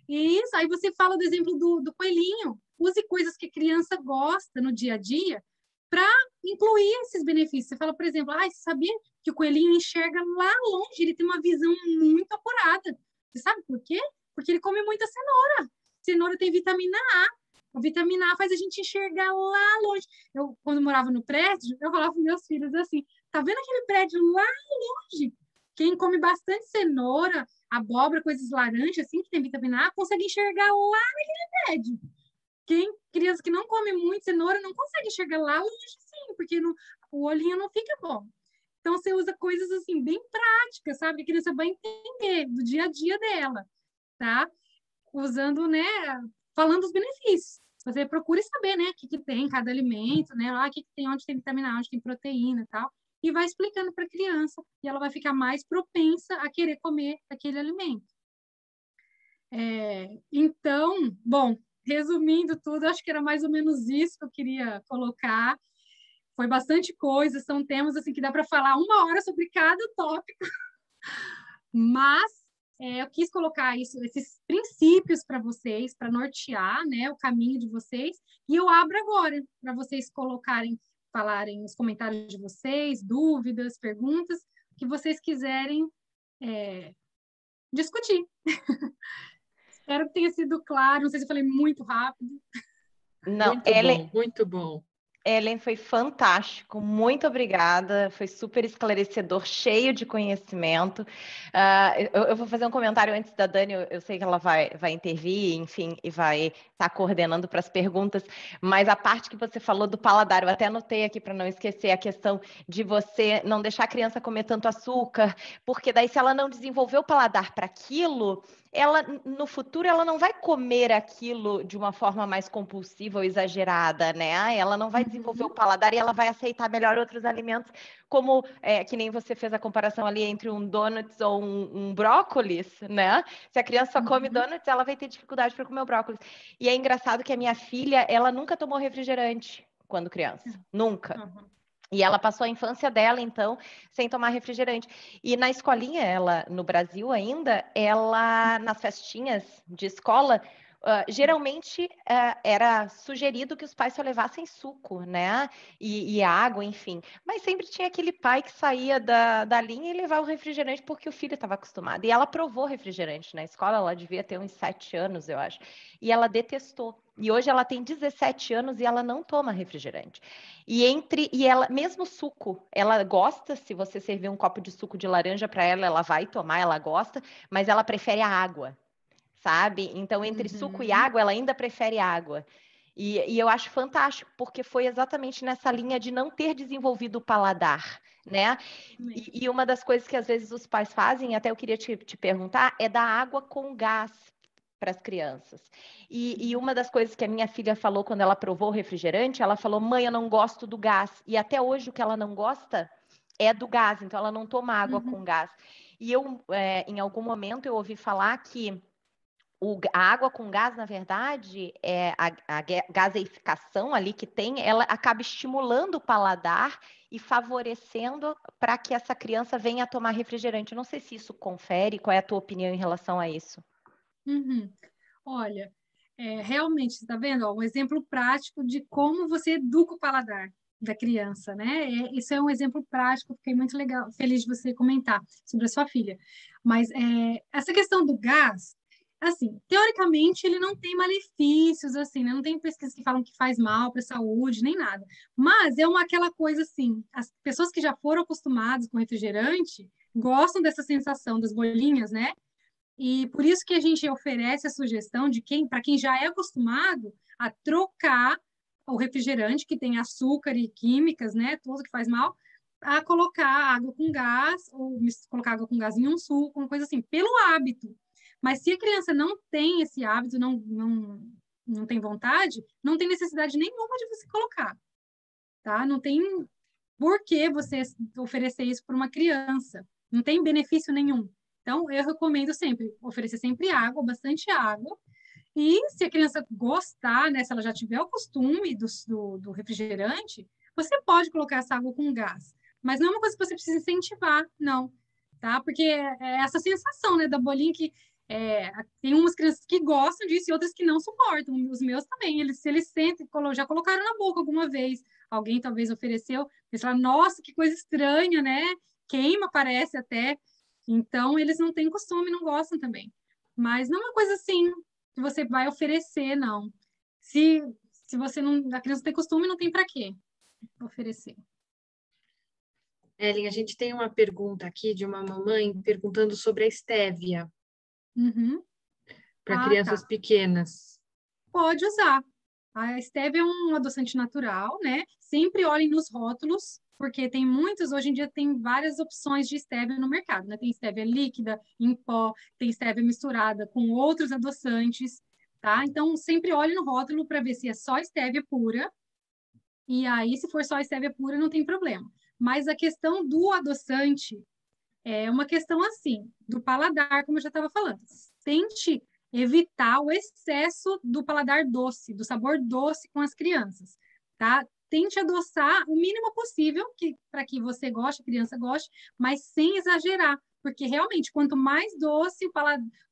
Isso, aí você fala do exemplo do coelhinho. Use coisas que a criança gosta no dia a dia para incluir esses benefícios. Você fala, por exemplo, você sabia que o coelhinho enxerga lá longe, ele tem uma visão muito apurada. Você sabe por quê? Porque ele come muita cenoura. Cenoura tem vitamina A. A vitamina A faz a gente enxergar lá longe. Eu, quando morava no prédio, eu falava para meus filhos assim, tá vendo aquele prédio lá longe? Quem come bastante cenoura, abóbora, coisas laranjas, assim, que tem vitamina A, consegue enxergar lá naquele prédio. Criança que não come muito cenoura não consegue enxergar lá longe, sim, porque o olhinho não fica bom. Então, você usa coisas, assim, bem práticas, sabe? A criança vai entender do dia a dia dela, tá? Usando, né, falando os benefícios. Você procure saber, né, o que tem em cada alimento, né, o que tem, onde tem vitamina A, onde tem proteína e tal, e vai explicando para a criança, e ela vai ficar mais propensa a querer comer aquele alimento. Então, bom, resumindo tudo, acho que era mais ou menos isso que eu queria colocar. Foi bastante coisa, são temas assim que dá para falar 1 hora sobre cada tópico, mas eu quis colocar esses princípios para vocês, para nortear, né, o caminho de vocês, e eu abro agora para vocês falarem nos comentários de vocês, dúvidas, perguntas, que vocês quiserem discutir. Espero que tenha sido claro, não sei se eu falei muito rápido. Não, muito bom. Ellen, foi fantástico, muito obrigada, foi super esclarecedor, cheio de conhecimento. Eu vou fazer um comentário antes da Dani, eu sei que ela vai intervir, enfim, e vai estar coordenando para as perguntas, mas a parte que você falou do paladar, eu até anotei aqui para não esquecer a questão de você não deixar a criança comer tanto açúcar, porque daí se ela não desenvolver o paladar para aquilo, ela no futuro ela não vai comer aquilo de uma forma mais compulsiva ou exagerada, né? Ela não vai desenvolver o paladar e ela vai aceitar melhor outros alimentos, como que nem você fez a comparação ali entre um donuts ou um brócolis, né? Se a criança só come donuts, ela vai ter dificuldade para comer o brócolis. E é engraçado que a minha filha, ela nunca tomou refrigerante quando criança, nunca. E ela passou a infância dela, então, sem tomar refrigerante. E na escolinha, ela, no Brasil ainda, ela, nas festinhas de escola, geralmente era sugerido que os pais só levassem suco, né? E água, enfim. Mas sempre tinha aquele pai que saía da linha e levava o refrigerante porque o filho estava acostumado. E ela provou refrigerante na escola, ela devia ter uns 7 anos, eu acho. E ela detestou. E hoje ela tem 17 anos e ela não toma refrigerante. E ela, mesmo suco, ela gosta, se você servir um copo de suco de laranja para ela, ela vai tomar, ela gosta, mas ela prefere a água, sabe? Então, entre suco e água, ela ainda prefere água. E eu acho fantástico, porque foi exatamente nessa linha de não ter desenvolvido o paladar, né? E uma das coisas que às vezes os pais fazem, até eu queria te perguntar, é dar água com gás para as crianças. E uma das coisas que a minha filha falou quando ela provou o refrigerante, ela falou, mãe, eu não gosto do gás. E até hoje o que ela não gosta é do gás, então ela não toma água com gás. E eu, em algum momento, eu ouvi falar que a água com gás, na verdade, a gaseificação ali que tem, ela acaba estimulando o paladar e favorecendo para que essa criança venha a tomar refrigerante. Eu não sei se isso confere, qual é a tua opinião em relação a isso? Olha, realmente, você está vendo? Ó, um exemplo prático de como você educa o paladar da criança, né? Isso é um exemplo prático, fiquei muito legal, feliz de você comentar sobre a sua filha. Mas essa questão do gás, assim, teoricamente ele não tem malefícios, assim, né? Não tem pesquisas que falam que faz mal para a saúde, nem nada. Mas é aquela coisa assim, as pessoas que já foram acostumadas com refrigerante gostam dessa sensação das bolinhas, né? E por isso que a gente oferece a sugestão de para quem já é acostumado a trocar o refrigerante, que tem açúcar e químicas, né, tudo que faz mal, a colocar água com gás, ou colocar água com gás em um suco, uma coisa assim, pelo hábito. Mas se a criança não tem esse hábito, não tem vontade, não tem necessidade nenhuma de você colocar, tá? Não tem por que você oferecer isso para uma criança. Não tem benefício nenhum. Então, eu recomendo sempre oferecer sempre água, bastante água. E se a criança gostar, né, se ela já tiver o costume do refrigerante, você pode colocar essa água com gás. Mas não é uma coisa que você precisa incentivar, não. Tá? Porque é essa sensação, né, da bolinha que tem umas crianças que gostam disso e outras que não suportam. Os meus também, se eles sentem, já colocaram na boca alguma vez, alguém talvez ofereceu, eles falam, nossa, que coisa estranha, né? Queima, parece até. Então, eles não têm costume, não gostam também. Mas não é uma coisa assim que você vai oferecer, não. Se você não, a criança tem costume, não tem para quê oferecer. Ellen, a gente tem uma pergunta aqui de uma mamãe perguntando sobre a estévia para crianças pequenas. Pode usar. A estévia é um adoçante natural, né? Sempre olhem nos rótulos, porque tem muitos, hoje em dia tem várias opções de estévia no mercado, né? Tem estévia líquida, em pó, tem estévia misturada com outros adoçantes, tá? Então, sempre olhe no rótulo para ver se é só estévia pura, e aí, se for só estévia pura, não tem problema. Mas a questão do adoçante é uma questão assim, do paladar, como eu já estava falando. Tente evitar o excesso do paladar doce, do sabor doce com as crianças, tá? Tente adoçar o mínimo possível, para que você goste, a criança goste, mas sem exagerar, porque realmente, quanto mais doce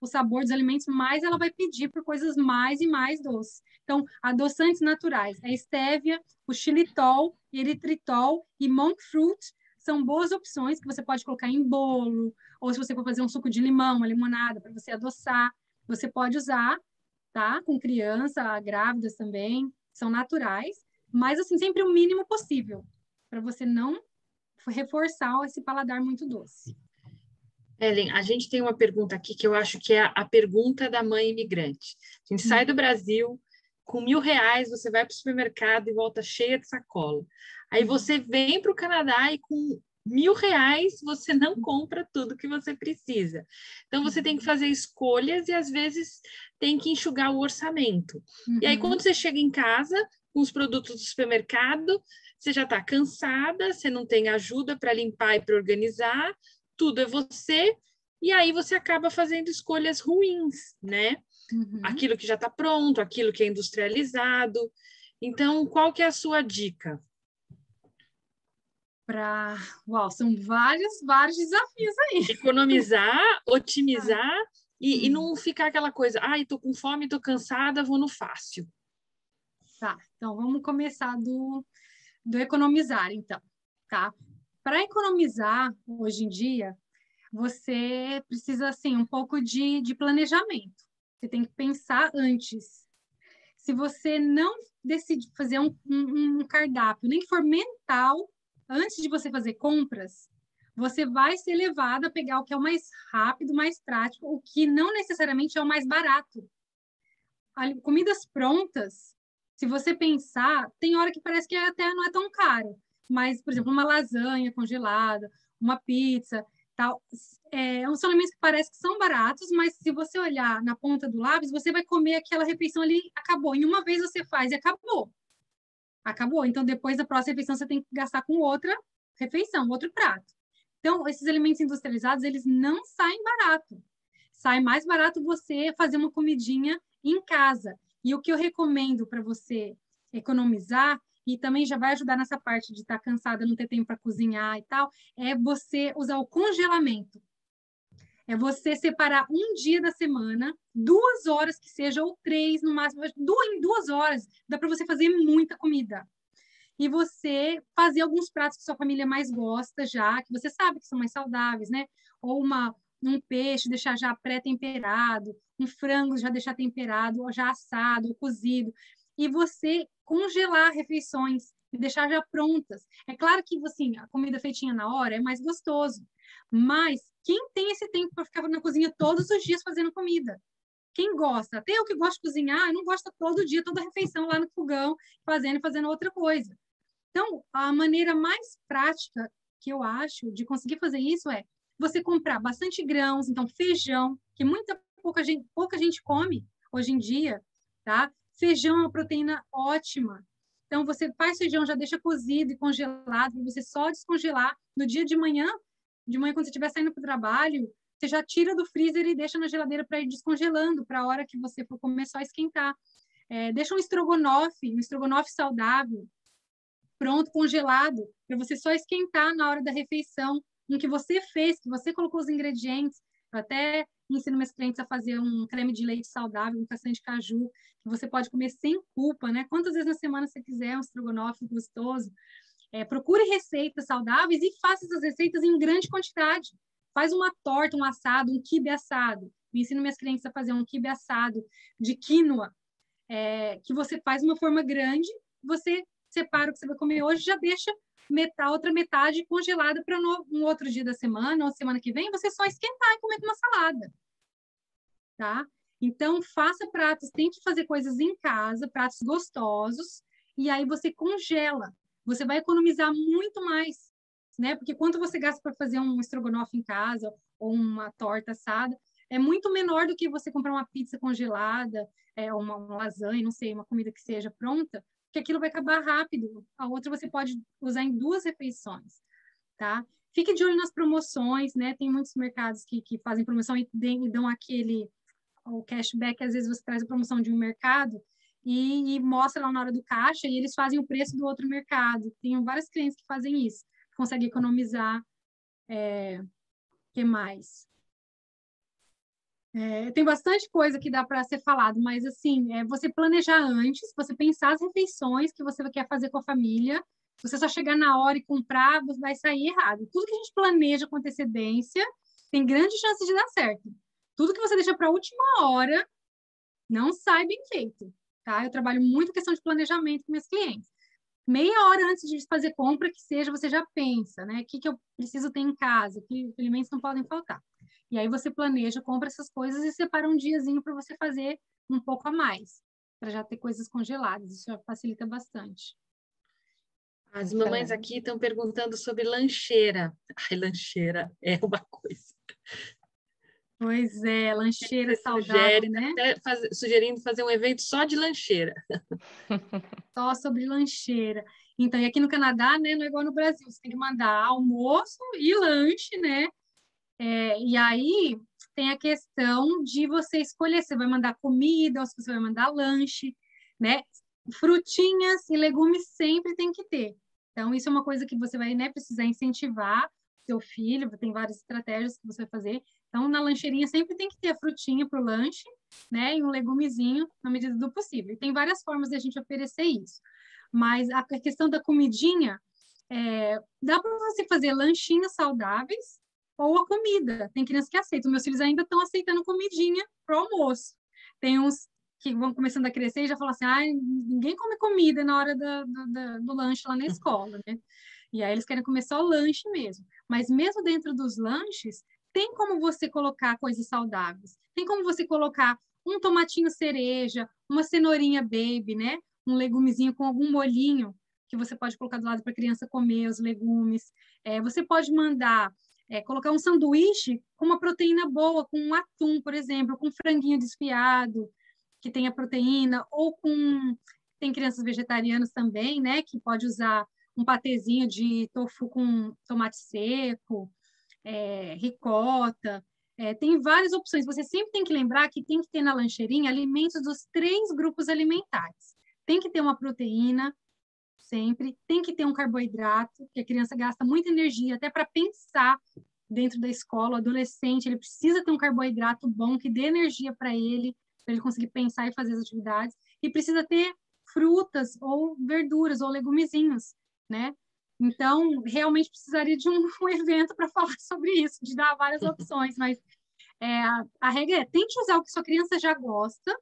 o sabor dos alimentos, mais ela vai pedir por coisas mais e mais doces. Então, adoçantes naturais, a estévia, o xilitol, eritritol e monk fruit são boas opções que você pode colocar em bolo, ou se você for fazer um suco de limão, uma limonada para você adoçar, você pode usar, tá? Com criança, grávidas também, são naturais. Mas, assim, sempre o mínimo possível, para você não reforçar esse paladar muito doce. Ellen, a gente tem uma pergunta aqui que eu acho que é a pergunta da mãe imigrante. A gente sai do Brasil, com R$1.000, você vai para o supermercado e volta cheia de sacola. Aí você vem para o Canadá e com R$1.000 você não compra tudo que você precisa. Então você tem que fazer escolhas e às vezes tem que enxugar o orçamento. E aí quando você chega em casa com os produtos do supermercado, você já está cansada, você não tem ajuda para limpar e para organizar, tudo é você, e aí você acaba fazendo escolhas ruins, né? Aquilo que já está pronto, aquilo que é industrializado. Então, qual que é a sua dica? Uau, são vários desafios aí. Economizar, otimizar e não ficar aquela coisa, tô com fome, tô cansada, vou no fácil. Tá, então vamos começar do economizar, então, tá? Para economizar, hoje em dia, você precisa, assim, um pouco de planejamento. Você tem que pensar antes. Se você não decidir fazer um cardápio, nem for mental, antes de você fazer compras, você vai ser levado a pegar o que é o mais rápido, mais prático, o que não necessariamente é o mais barato. Comidas prontas, se você pensar, tem hora que parece que até não é tão caro, mas, por exemplo, uma lasanha congelada, uma pizza, tal, são alimentos que parecem que são baratos, mas se você olhar na ponta do lápis, você vai comer aquela refeição ali, acabou. Em uma vez você faz e acabou. Acabou. Então, depois da próxima refeição, você tem que gastar com outra refeição, outro prato. Então, esses alimentos industrializados, eles não saem barato. Sai mais barato você fazer uma comidinha em casa. E o que eu recomendo para você economizar, e também já vai ajudar nessa parte de estar cansada, não ter tempo para cozinhar e tal, é você usar o congelamento. É você separar um dia da semana, 2 horas que seja, ou 3 no máximo, em 2 horas, dá para você fazer muita comida. E você fazer alguns pratos que sua família mais gosta já, que você sabe que são mais saudáveis, né? Ou um peixe, deixar já pré-temperado, um frango já deixar temperado, ou já assado, ou cozido. E você congelar refeições e deixar já prontas. É claro que, assim, a comida feitinha na hora é mais gostoso, mas quem tem esse tempo para ficar na cozinha todos os dias fazendo comida? Quem gosta? Até eu que gosto de cozinhar, eu não gosto todo dia, toda refeição lá no fogão, fazendo outra coisa. Então, a maneira mais prática que eu acho de conseguir fazer isso é você comprar bastante grãos, então feijão, que pouca gente come hoje em dia, tá? Feijão é uma proteína ótima. Então, você faz feijão, já deixa cozido e congelado, para você só descongelar no dia de manhã quando você estiver saindo para o trabalho, você já tira do freezer e deixa na geladeira para ir descongelando, para a hora que você for comer, só esquentar. Deixa um estrogonofe saudável, pronto, congelado, para você só esquentar na hora da refeição, no que você fez, que você colocou os ingredientes. Eu até ensino meus clientes a fazer um creme de leite saudável, um castanha de caju, que você pode comer sem culpa, né? Quantas vezes na semana você quiser um estrogonofe gostoso. Procure receitas saudáveis e faça essas receitas em grande quantidade. Faz uma torta, um assado, um quibe assado. Eu ensino minhas clientes a fazer um quibe assado de quinoa, que você faz uma forma grande, você separa o que você vai comer hoje, já deixa outra metade congelada para um outro dia da semana ou semana que vem, você só esquentar e comer com uma salada. Tá? Então, faça pratos, tente fazer coisas em casa, pratos gostosos, e aí você congela. Você vai economizar muito mais, né? Porque quanto você gasta para fazer um estrogonofe em casa ou uma torta assada, é muito menor do que você comprar uma pizza congelada, uma lasanha, não sei, uma comida que seja pronta, que aquilo vai acabar rápido. A outra você pode usar em 2 refeições, tá? Fique de olho nas promoções, né? Tem muitos mercados que fazem promoção e dão o cashback. Às vezes você traz a promoção de um mercado e mostra lá na hora do caixa e eles fazem o preço do outro mercado. Tenho vários clientes que fazem isso, conseguem economizar. Que mais? Tem bastante coisa que dá para ser falado, mas assim, você planejar antes, você pensar as refeições que você quer fazer com a família. Se você só chegar na hora e comprar, vai sair errado. Tudo que a gente planeja com antecedência tem grande chance de dar certo. Tudo que você deixa para a última hora não sai bem feito, tá? Eu trabalho muito questão de planejamento com meus clientes. meia hora antes de fazer compra, que seja, você já pensa, né? O que eu preciso ter em casa, que alimentos não podem faltar. E aí você planeja, compra essas coisas e separa um diazinho para você fazer um pouco a mais, para já ter coisas congeladas. Isso já facilita bastante. As mamães aqui estão perguntando sobre lancheira. Ai, lancheira é uma coisa. Pois é, lancheira saudável, né? Até sugerindo fazer um evento só de lancheira. Só sobre lancheira. Então, e aqui no Canadá, né, não é igual no Brasil, você tem que mandar almoço e lanche, né? E aí tem a questão de você escolher se vai mandar comida ou se você vai mandar lanche, né? Frutinhas e legumes sempre tem que ter. Então, isso é uma coisa que você vai, né, precisar incentivar seu filho, tem várias estratégias que você vai fazer. Então, na lancheirinha sempre tem que ter a frutinha para o lanche, né, e um legumezinho na medida do possível. E tem várias formas de a gente oferecer isso. Mas a questão da comidinha, dá para você fazer lanchinhos saudáveis ou a comida. Tem crianças que aceitam. Meus filhos ainda estão aceitando comidinha para o almoço. Tem uns que vão começando a crescer e já falam assim, ninguém come comida na hora do lanche lá na escola, né? E aí eles querem comer só lanche mesmo. Mas mesmo dentro dos lanches, tem como você colocar coisas saudáveis. Tem como você colocar um tomatinho cereja, uma cenourinha baby, né? Um legumezinho com algum molhinho que você pode colocar do lado para a criança comer os legumes. Você pode mandar colocar um sanduíche com uma proteína boa, com um atum, por exemplo, com franguinho desfiado, que tenha proteína, ou com... Tem crianças vegetarianas também, né? Que pode usar um patezinho de tofu com tomate seco, ricota. Tem várias opções. Você sempre tem que lembrar que tem que ter na lancheirinha alimentos dos 3 grupos alimentares. Tem que ter uma proteína, sempre. Tem que ter um carboidrato, que a criança gasta muita energia até para pensar dentro da escola. O adolescente, ele precisa ter um carboidrato bom, que dê energia para ele conseguir pensar e fazer as atividades. E precisa ter frutas ou verduras ou legumezinhos, né? Então, realmente precisaria de um evento para falar sobre isso, de dar várias opções, mas a regra tente usar o que sua criança já gosta,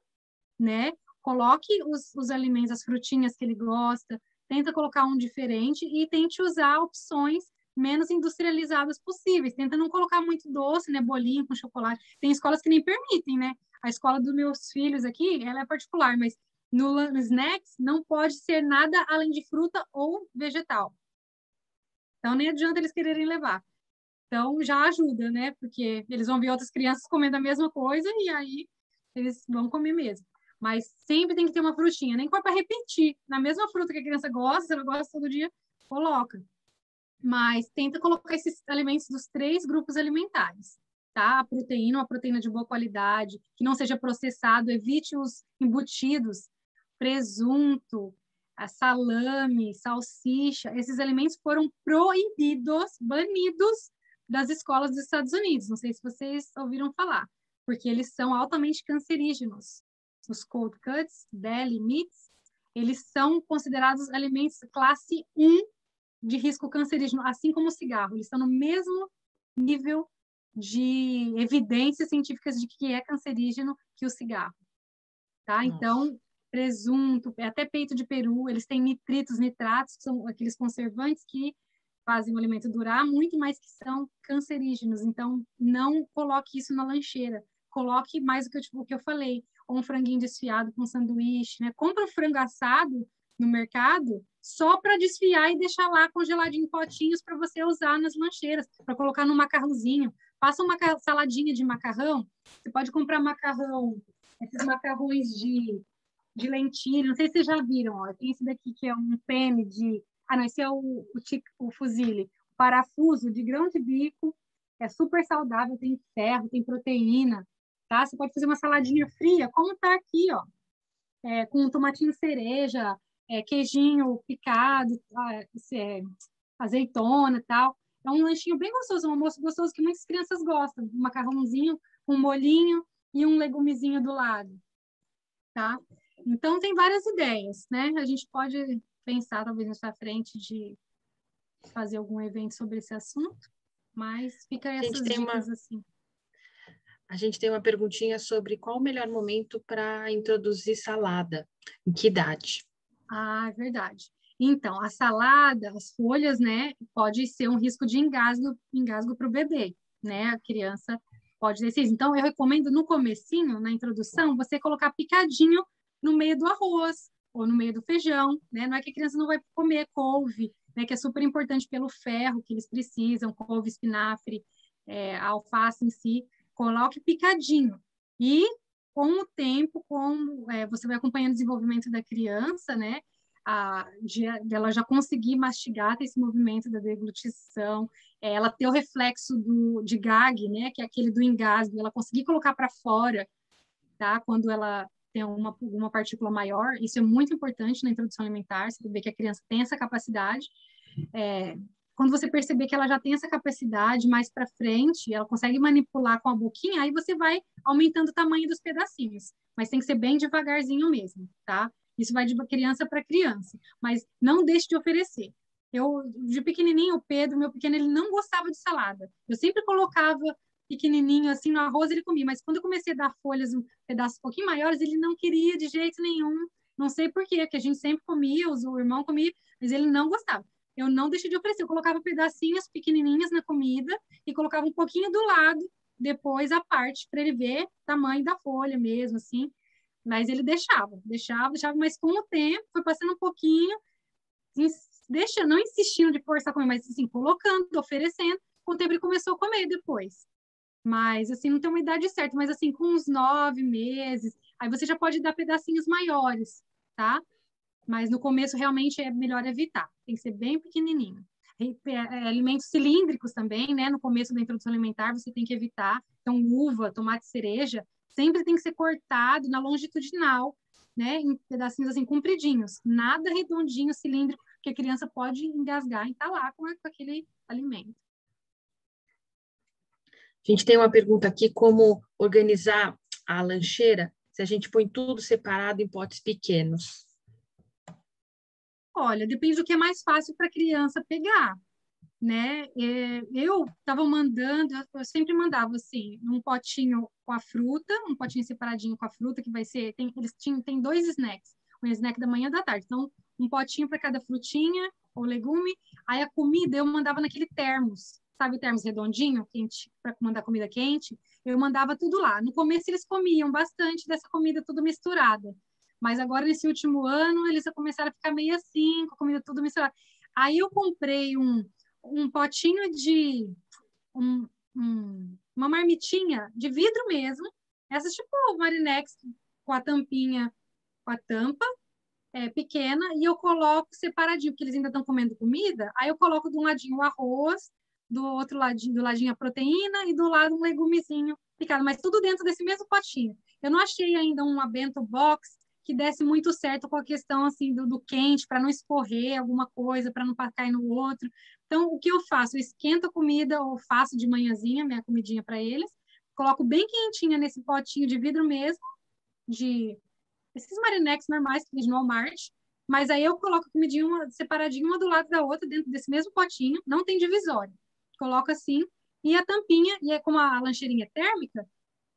né? Coloque os alimentos, as frutinhas que ele gosta, tenta colocar um diferente e tente usar opções menos industrializadas possíveis. Tenta não colocar muito doce, né? Bolinho com chocolate. Tem escolas que nem permitem, né? A escola dos meus filhos aqui, ela é particular, mas no snacks não pode ser nada além de fruta ou vegetal. Então, nem adianta eles quererem levar. Então, já ajuda, né? Porque eles vão ver outras crianças comendo a mesma coisa e aí eles vão comer mesmo. Mas sempre tem que ter uma frutinha, nem para repetir. Na mesma fruta que a criança gosta, se ela gosta todo dia, coloca. Mas tenta colocar esses alimentos dos 3 grupos alimentares, tá? A proteína, uma proteína de boa qualidade, que não seja processado, evite os embutidos, presunto, a salame, salsicha. Esses alimentos foram proibidos, banidos das escolas dos Estados Unidos. Não sei se vocês ouviram falar, porque eles são altamente cancerígenos. Os cold cuts, deli meats, eles são considerados alimentos classe 1 de risco cancerígeno, assim como o cigarro. Eles estão no mesmo nível de evidências científicas de que é cancerígeno que o cigarro. Tá? Então, presunto, até peito de peru, eles têm nitritos, nitratos, que são aqueles conservantes que fazem o alimento durar muito, mas que são cancerígenos. Então, não coloque isso na lancheira. Coloque mais o que eu falei, ou um franguinho desfiado com sanduíche, né? Compra um frango assado no mercado só para desfiar e deixar lá congeladinho em potinhos para você usar nas lancheiras, para colocar no macarrãozinho. Faça uma saladinha de macarrão. Você pode comprar macarrão, esses macarrões de lentilha. Não sei se vocês já viram, ó. Tem esse daqui que é um penne de... não, esse é o fusilli. Parafuso de grão de bico. É super saudável, tem ferro, tem proteína, tá? Você pode fazer uma saladinha fria, como tá aqui, ó. Com um tomatinho cereja, queijinho picado, azeitona e tal. É um lanchinho bem gostoso, um almoço gostoso que muitas crianças gostam. Um macarrãozinho, um molhinho e um legumezinho do lado, tá? Então, tem várias ideias, né? A gente pode pensar, talvez, na sua frente de fazer algum evento sobre esse assunto, mas fica essas dicas assim. A gente tem uma perguntinha sobre qual o melhor momento para introduzir salada, em que idade? Ah, é verdade. Então, a salada, as folhas, né, pode ser um risco de engasgo para o bebê, né? A criança pode ter isso. Então, eu recomendo no comecinho, na introdução, você colocar picadinho no meio do arroz ou no meio do feijão, né? Não é que a criança não vai comer couve, né, que é super importante pelo ferro que eles precisam, couve, espinafre, a alface em si, coloque picadinho. E com o tempo, você vai acompanhando o desenvolvimento da criança, né? De ela já conseguir mastigar, ter esse movimento da deglutição, ela ter o reflexo de gag, né? Que é aquele do engasgo, ela conseguir colocar para fora, tá? Quando ela tem uma partícula maior, isso é muito importante na introdução alimentar, você vê que a criança tem essa capacidade. Quando você perceber que ela já tem essa capacidade mais para frente, ela consegue manipular com a boquinha, aí você vai aumentando o tamanho dos pedacinhos. Mas tem que ser bem devagarzinho mesmo, tá? Isso vai de criança para criança. Mas não deixe de oferecer. Eu, de pequenininho, o Pedro, meu pequeno, ele não gostava de salada. Eu sempre colocava pequenininho assim no arroz, ele comia. Mas quando eu comecei a dar folhas, um pedaço um pouquinho maiores, ele não queria de jeito nenhum. Não sei por quê, porque a gente sempre comia, o irmão comia, mas ele não gostava. Eu não deixei de oferecer, eu colocava pedacinhos pequenininhos na comida e colocava um pouquinho do lado, depois a parte, para ele ver o tamanho da folha mesmo, assim. Mas ele deixava, mas com o tempo foi passando um pouquinho, não insistindo de forçar a comer, mas assim, colocando, oferecendo, com o tempo ele começou a comer depois. Mas, assim, não tem uma idade certa, mas assim, com uns 9 meses, aí você já pode dar pedacinhos maiores, tá? Mas no começo realmente é melhor evitar, tem que ser bem pequenininho. Alimentos cilíndricos também, né? No começo da introdução alimentar você tem que evitar. Então, uva, tomate, cereja, sempre tem que ser cortado na longitudinal, né? Em pedacinhos assim compridinhos, nada redondinho, cilíndrico, porque a criança pode engasgar e entalar com aquele alimento. A gente tem uma pergunta aqui, como organizar a lancheira se a gente põe tudo separado em potes pequenos? Olha, depende do que é mais fácil para a criança pegar, né? Eu estava mandando, eu sempre mandava assim, um potinho com a fruta, um potinho separadinho com a fruta, que vai ser, tem 2 snacks, um snack da manhã e da tarde. Então, um potinho para cada frutinha ou legume. Aí a comida eu mandava naquele termos, sabe o termos redondinho, quente, para mandar comida quente? Eu mandava tudo lá. No começo eles comiam bastante dessa comida tudo misturada. Mas agora, nesse último ano, eles começaram a ficar meio assim, com a comida tudo misturada. Aí eu comprei um potinho de um, uma marmitinha de vidro mesmo, essas tipo Marinex com a tampinha, com a tampa pequena, e eu coloco separadinho, porque eles ainda estão comendo comida, aí eu coloco de um ladinho o arroz, do ladinho a proteína e do lado um legumezinho picado, mas tudo dentro desse mesmo potinho. Eu não achei ainda uma bento box que desse muito certo com a questão assim do quente, para não escorrer alguma coisa, para não cair no outro. Então, o que eu faço? Eu esquento a comida ou faço de manhãzinha, minha comidinha para eles, coloco bem quentinha nesse potinho de vidro mesmo, de esses marinex normais que vende no Walmart, mas aí eu coloco a comidinha separadinha, uma do lado da outra, dentro desse mesmo potinho, não tem divisória. Coloco assim, e a tampinha, e é como a lancheirinha é térmica,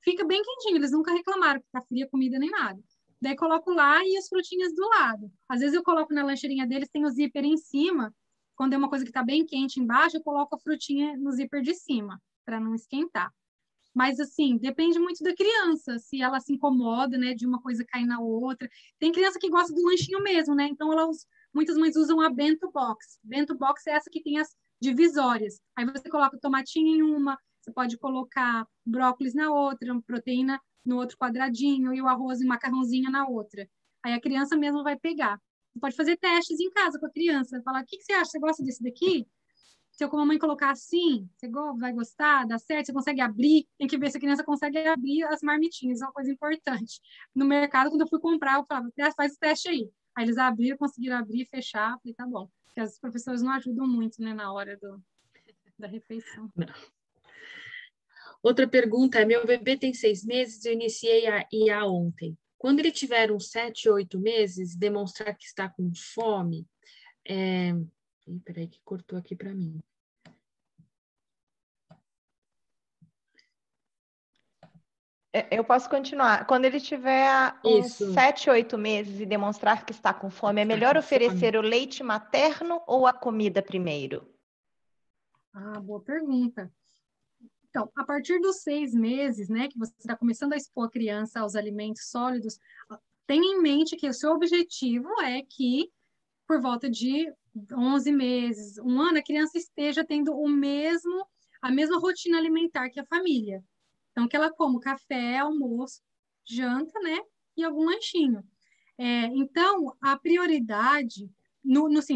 fica bem quentinho, eles nunca reclamaram que tá fria a comida nem nada. Daí coloco lá e as frutinhas do lado. Às vezes eu coloco na lancheirinha deles, tem o zíper em cima, quando é uma coisa que tá bem quente embaixo, eu coloco a frutinha no zíper de cima, para não esquentar. Mas, assim, depende muito da criança, se ela se incomoda, né, de uma coisa cair na outra. Tem criança que gosta do lanchinho mesmo, né? Então, muitas mães usam a bento box. Bento box é essa que tem as divisórias. Aí você coloca o tomatinho em uma, você pode colocar brócolis na outra, proteína no outro quadradinho e o arroz e macarrãozinho na outra. Aí a criança mesmo vai pegar. Você pode fazer testes em casa com a criança, falar: o que você acha? Você gosta desse daqui? Se eu, como mãe, colocar assim, você vai gostar, dá certo, você consegue abrir, tem que ver se a criança consegue abrir as marmitinhas, é uma coisa importante. No mercado, quando eu fui comprar, eu falava, faz o teste aí. Aí eles abriram, conseguiram abrir, fechar, falei, tá bom. Porque as professoras não ajudam muito, né, na hora da refeição. Não. Outra pergunta é, meu bebê tem 6 meses, eu iniciei a IA ontem. Quando ele tiver uns 7, 8 meses, demonstrar que está com fome, peraí que cortou aqui para mim. Eu posso continuar. Quando ele tiver uns Isso, 7, 8 meses e demonstrar que está com fome, é está melhor com oferecer fome. o leite materno ou a comida primeiro? Ah, boa pergunta. Então, a partir dos 6 meses, né, que você está começando a expor a criança aos alimentos sólidos, tenha em mente que o seu objetivo é que, por volta de 11 meses, um ano, a criança esteja tendo a mesma rotina alimentar que a família. Então, que ela coma café, almoço, janta, né, e algum lanchinho. Então, a prioridade, nos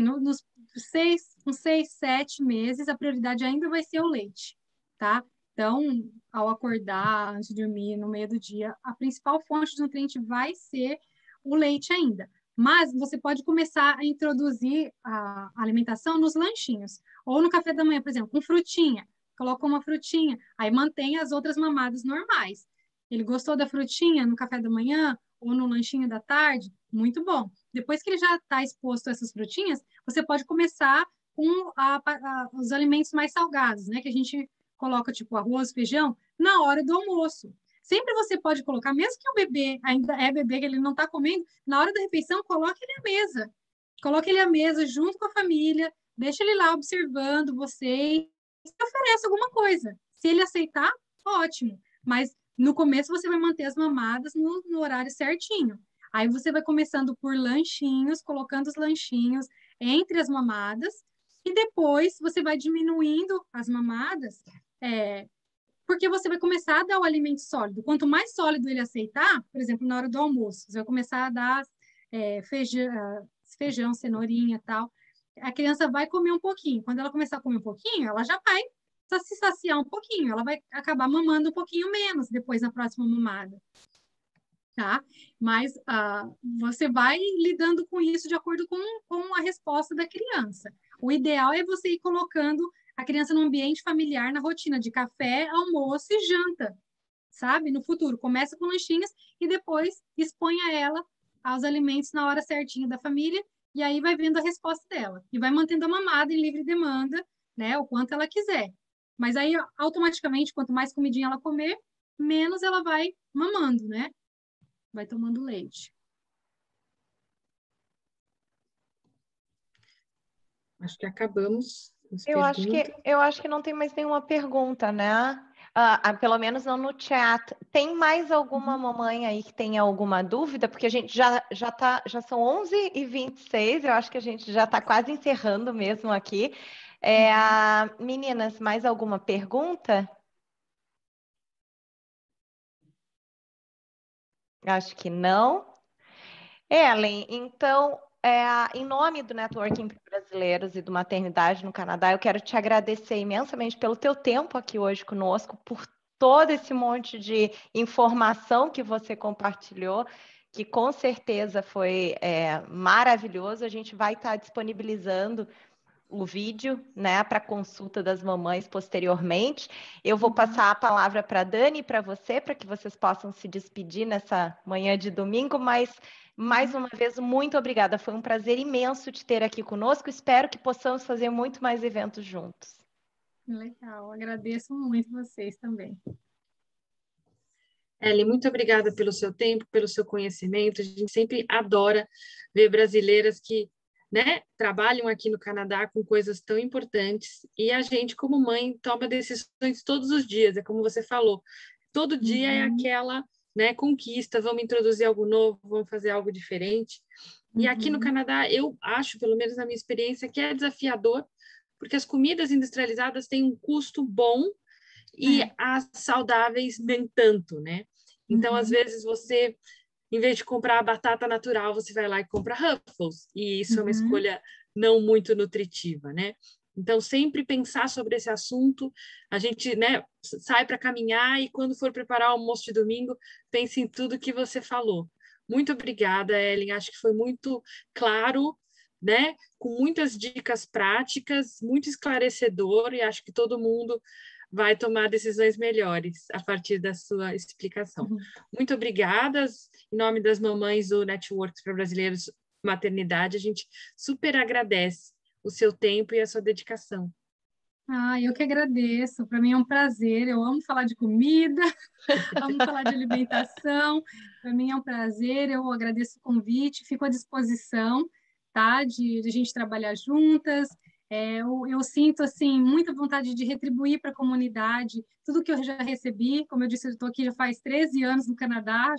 com 6, 7 meses, a prioridade ainda vai ser o leite, tá? Então, ao acordar, antes de dormir, no meio do dia, a principal fonte de nutriente vai ser o leite ainda. Mas você pode começar a introduzir a alimentação nos lanchinhos, ou no café da manhã, por exemplo, com frutinha. Coloca uma frutinha, aí mantém as outras mamadas normais. Ele gostou da frutinha no café da manhã ou no lanchinho da tarde? Muito bom. Depois que ele já está exposto a essas frutinhas, você pode começar com os alimentos mais salgados, né? Que a gente coloca, tipo, arroz, feijão, na hora do almoço. Sempre você pode colocar, mesmo que o bebê ainda é bebê, que ele não está comendo, na hora da refeição, coloque ele à mesa. Coloque ele à mesa junto com a família, deixa ele lá observando vocês, e oferece alguma coisa. Se ele aceitar, ótimo. Mas no começo você vai manter as mamadas no horário certinho. Aí você vai começando por lanchinhos, colocando os lanchinhos entre as mamadas, e depois você vai diminuindo as mamadas, porque você vai começar a dar o alimento sólido. Quanto mais sólido ele aceitar, por exemplo, na hora do almoço, você vai começar a dar feijão, cenourinha e tal. A criança vai comer um pouquinho. Quando ela começar a comer um pouquinho, ela já vai se saciar um pouquinho. Ela vai acabar mamando um pouquinho menos depois na próxima mamada, tá? Mas você vai lidando com isso de acordo com a resposta da criança. O ideal é você ir colocando a criança no ambiente familiar, na rotina de café, almoço e janta, sabe? No futuro, começa com lanchinhos e depois exponha ela aos alimentos na hora certinha da família e aí vai vendo a resposta dela. E vai mantendo a mamada em livre demanda, né? O quanto ela quiser. Mas aí, automaticamente, quanto mais comidinha ela comer, menos ela vai mamando, né? Vai tomando leite. Acho que acabamos as Eu acho que, perguntas. eu acho que não tem mais nenhuma pergunta, né? Pelo menos não no chat. Tem mais alguma mamãe aí que tenha alguma dúvida? Porque a gente já são 11h26, eu acho que a gente já está quase encerrando mesmo aqui. Meninas, mais alguma pergunta? Acho que não. Ellen, então, em nome do Networking para Brasileiros e do Maternidade no Canadá, eu quero te agradecer imensamente pelo teu tempo aqui hoje conosco, por todo esse monte de informação que você compartilhou, que com certeza foi maravilhoso. A gente vai estar disponibilizando o vídeo, né, para consulta das mamães posteriormente. Eu vou passar a palavra para a Dani e para você, para que vocês possam se despedir nessa manhã de domingo, mas mais uma vez, muito obrigada. Foi um prazer imenso te ter aqui conosco. Espero que possamos fazer muito mais eventos juntos. Legal, agradeço muito vocês também. Ellen, muito obrigada pelo seu tempo, pelo seu conhecimento. A gente sempre adora ver brasileiras que, né, trabalham aqui no Canadá com coisas tão importantes. E a gente, como mãe, toma decisões todos os dias. É como você falou, todo dia é aquela, né, conquista. Vamos introduzir algo novo, vamos fazer algo diferente. E aqui no Canadá, eu acho, pelo menos na minha experiência, que é desafiador, porque as comidas industrializadas têm um custo bom e as saudáveis nem tanto, né? Então, às vezes, você, em vez de comprar a batata natural, você vai lá e compra Ruffles, e isso é uma escolha não muito nutritiva, né? Então, sempre pensar sobre esse assunto, a gente, né, sai para caminhar e quando for preparar o almoço de domingo, pense em tudo que você falou. Muito obrigada, Ellen, acho que foi muito claro, né, com muitas dicas práticas, muito esclarecedor, e acho que todo mundo vai tomar decisões melhores a partir da sua explicação. Muito obrigada. Em nome das mamães do Networks para Brasileiros Maternidade, a gente super agradece o seu tempo e a sua dedicação. Ah, eu que agradeço. Para mim é um prazer. Eu amo falar de comida, amo falar de alimentação. Para mim é um prazer. Eu agradeço o convite, fico à disposição, tá? De a gente trabalhar juntas. Eu sinto assim muita vontade de retribuir para a comunidade tudo que eu já recebi. Como eu disse, eu estou aqui já faz 13 anos no Canadá.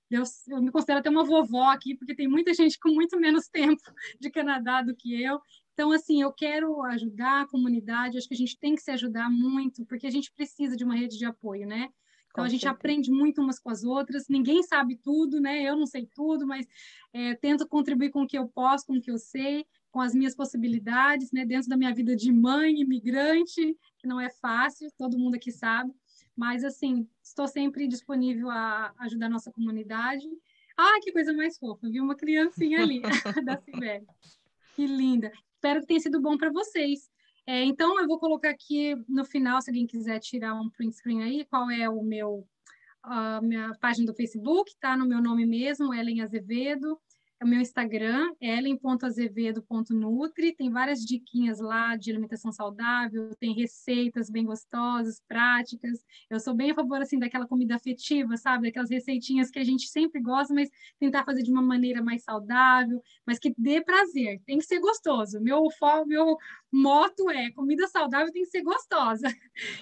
Eu me considero até uma vovó aqui, porque tem muita gente com muito menos tempo de Canadá do que eu. Então, assim, eu quero ajudar a comunidade, acho que a gente tem que se ajudar muito, porque a gente precisa de uma rede de apoio, né? Então, Com a gente certeza. aprende muito umas com as outras, ninguém sabe tudo, né? Eu não sei tudo, mas tento contribuir com o que eu posso, com o que eu sei, com as minhas possibilidades, né? Dentro da minha vida de mãe, imigrante, que não é fácil, todo mundo aqui sabe, mas, assim, estou sempre disponível a ajudar a nossa comunidade. Ah, que coisa mais fofa, viu? Uma criancinha ali, da Cibele. Que linda. Espero que tenha sido bom para vocês. Então, eu vou colocar aqui no final, se alguém quiser tirar um print screen aí, qual é a minha página do Facebook, tá no meu nome mesmo, Ellen Azevedo. É o meu Instagram, ellen.azevedo.nutri. Tem várias diquinhas lá de alimentação saudável, tem receitas bem gostosas, práticas. Eu sou bem a favor, assim, daquela comida afetiva, sabe? Daquelas receitinhas que a gente sempre gosta, mas tentar fazer de uma maneira mais saudável, mas que dê prazer. Tem que ser gostoso. Meu moto é comida saudável tem que ser gostosa.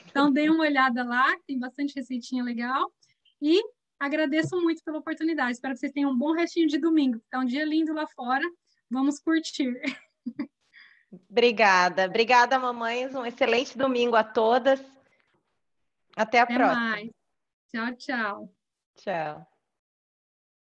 Então, dê uma olhada lá, tem bastante receitinha legal. E agradeço muito pela oportunidade. Espero que vocês tenham um bom restinho de domingo. Está um dia lindo lá fora. Vamos curtir. Obrigada. Obrigada, mamães. Um excelente domingo a todas. Até a Até próxima. mais. Tchau, tchau. Tchau.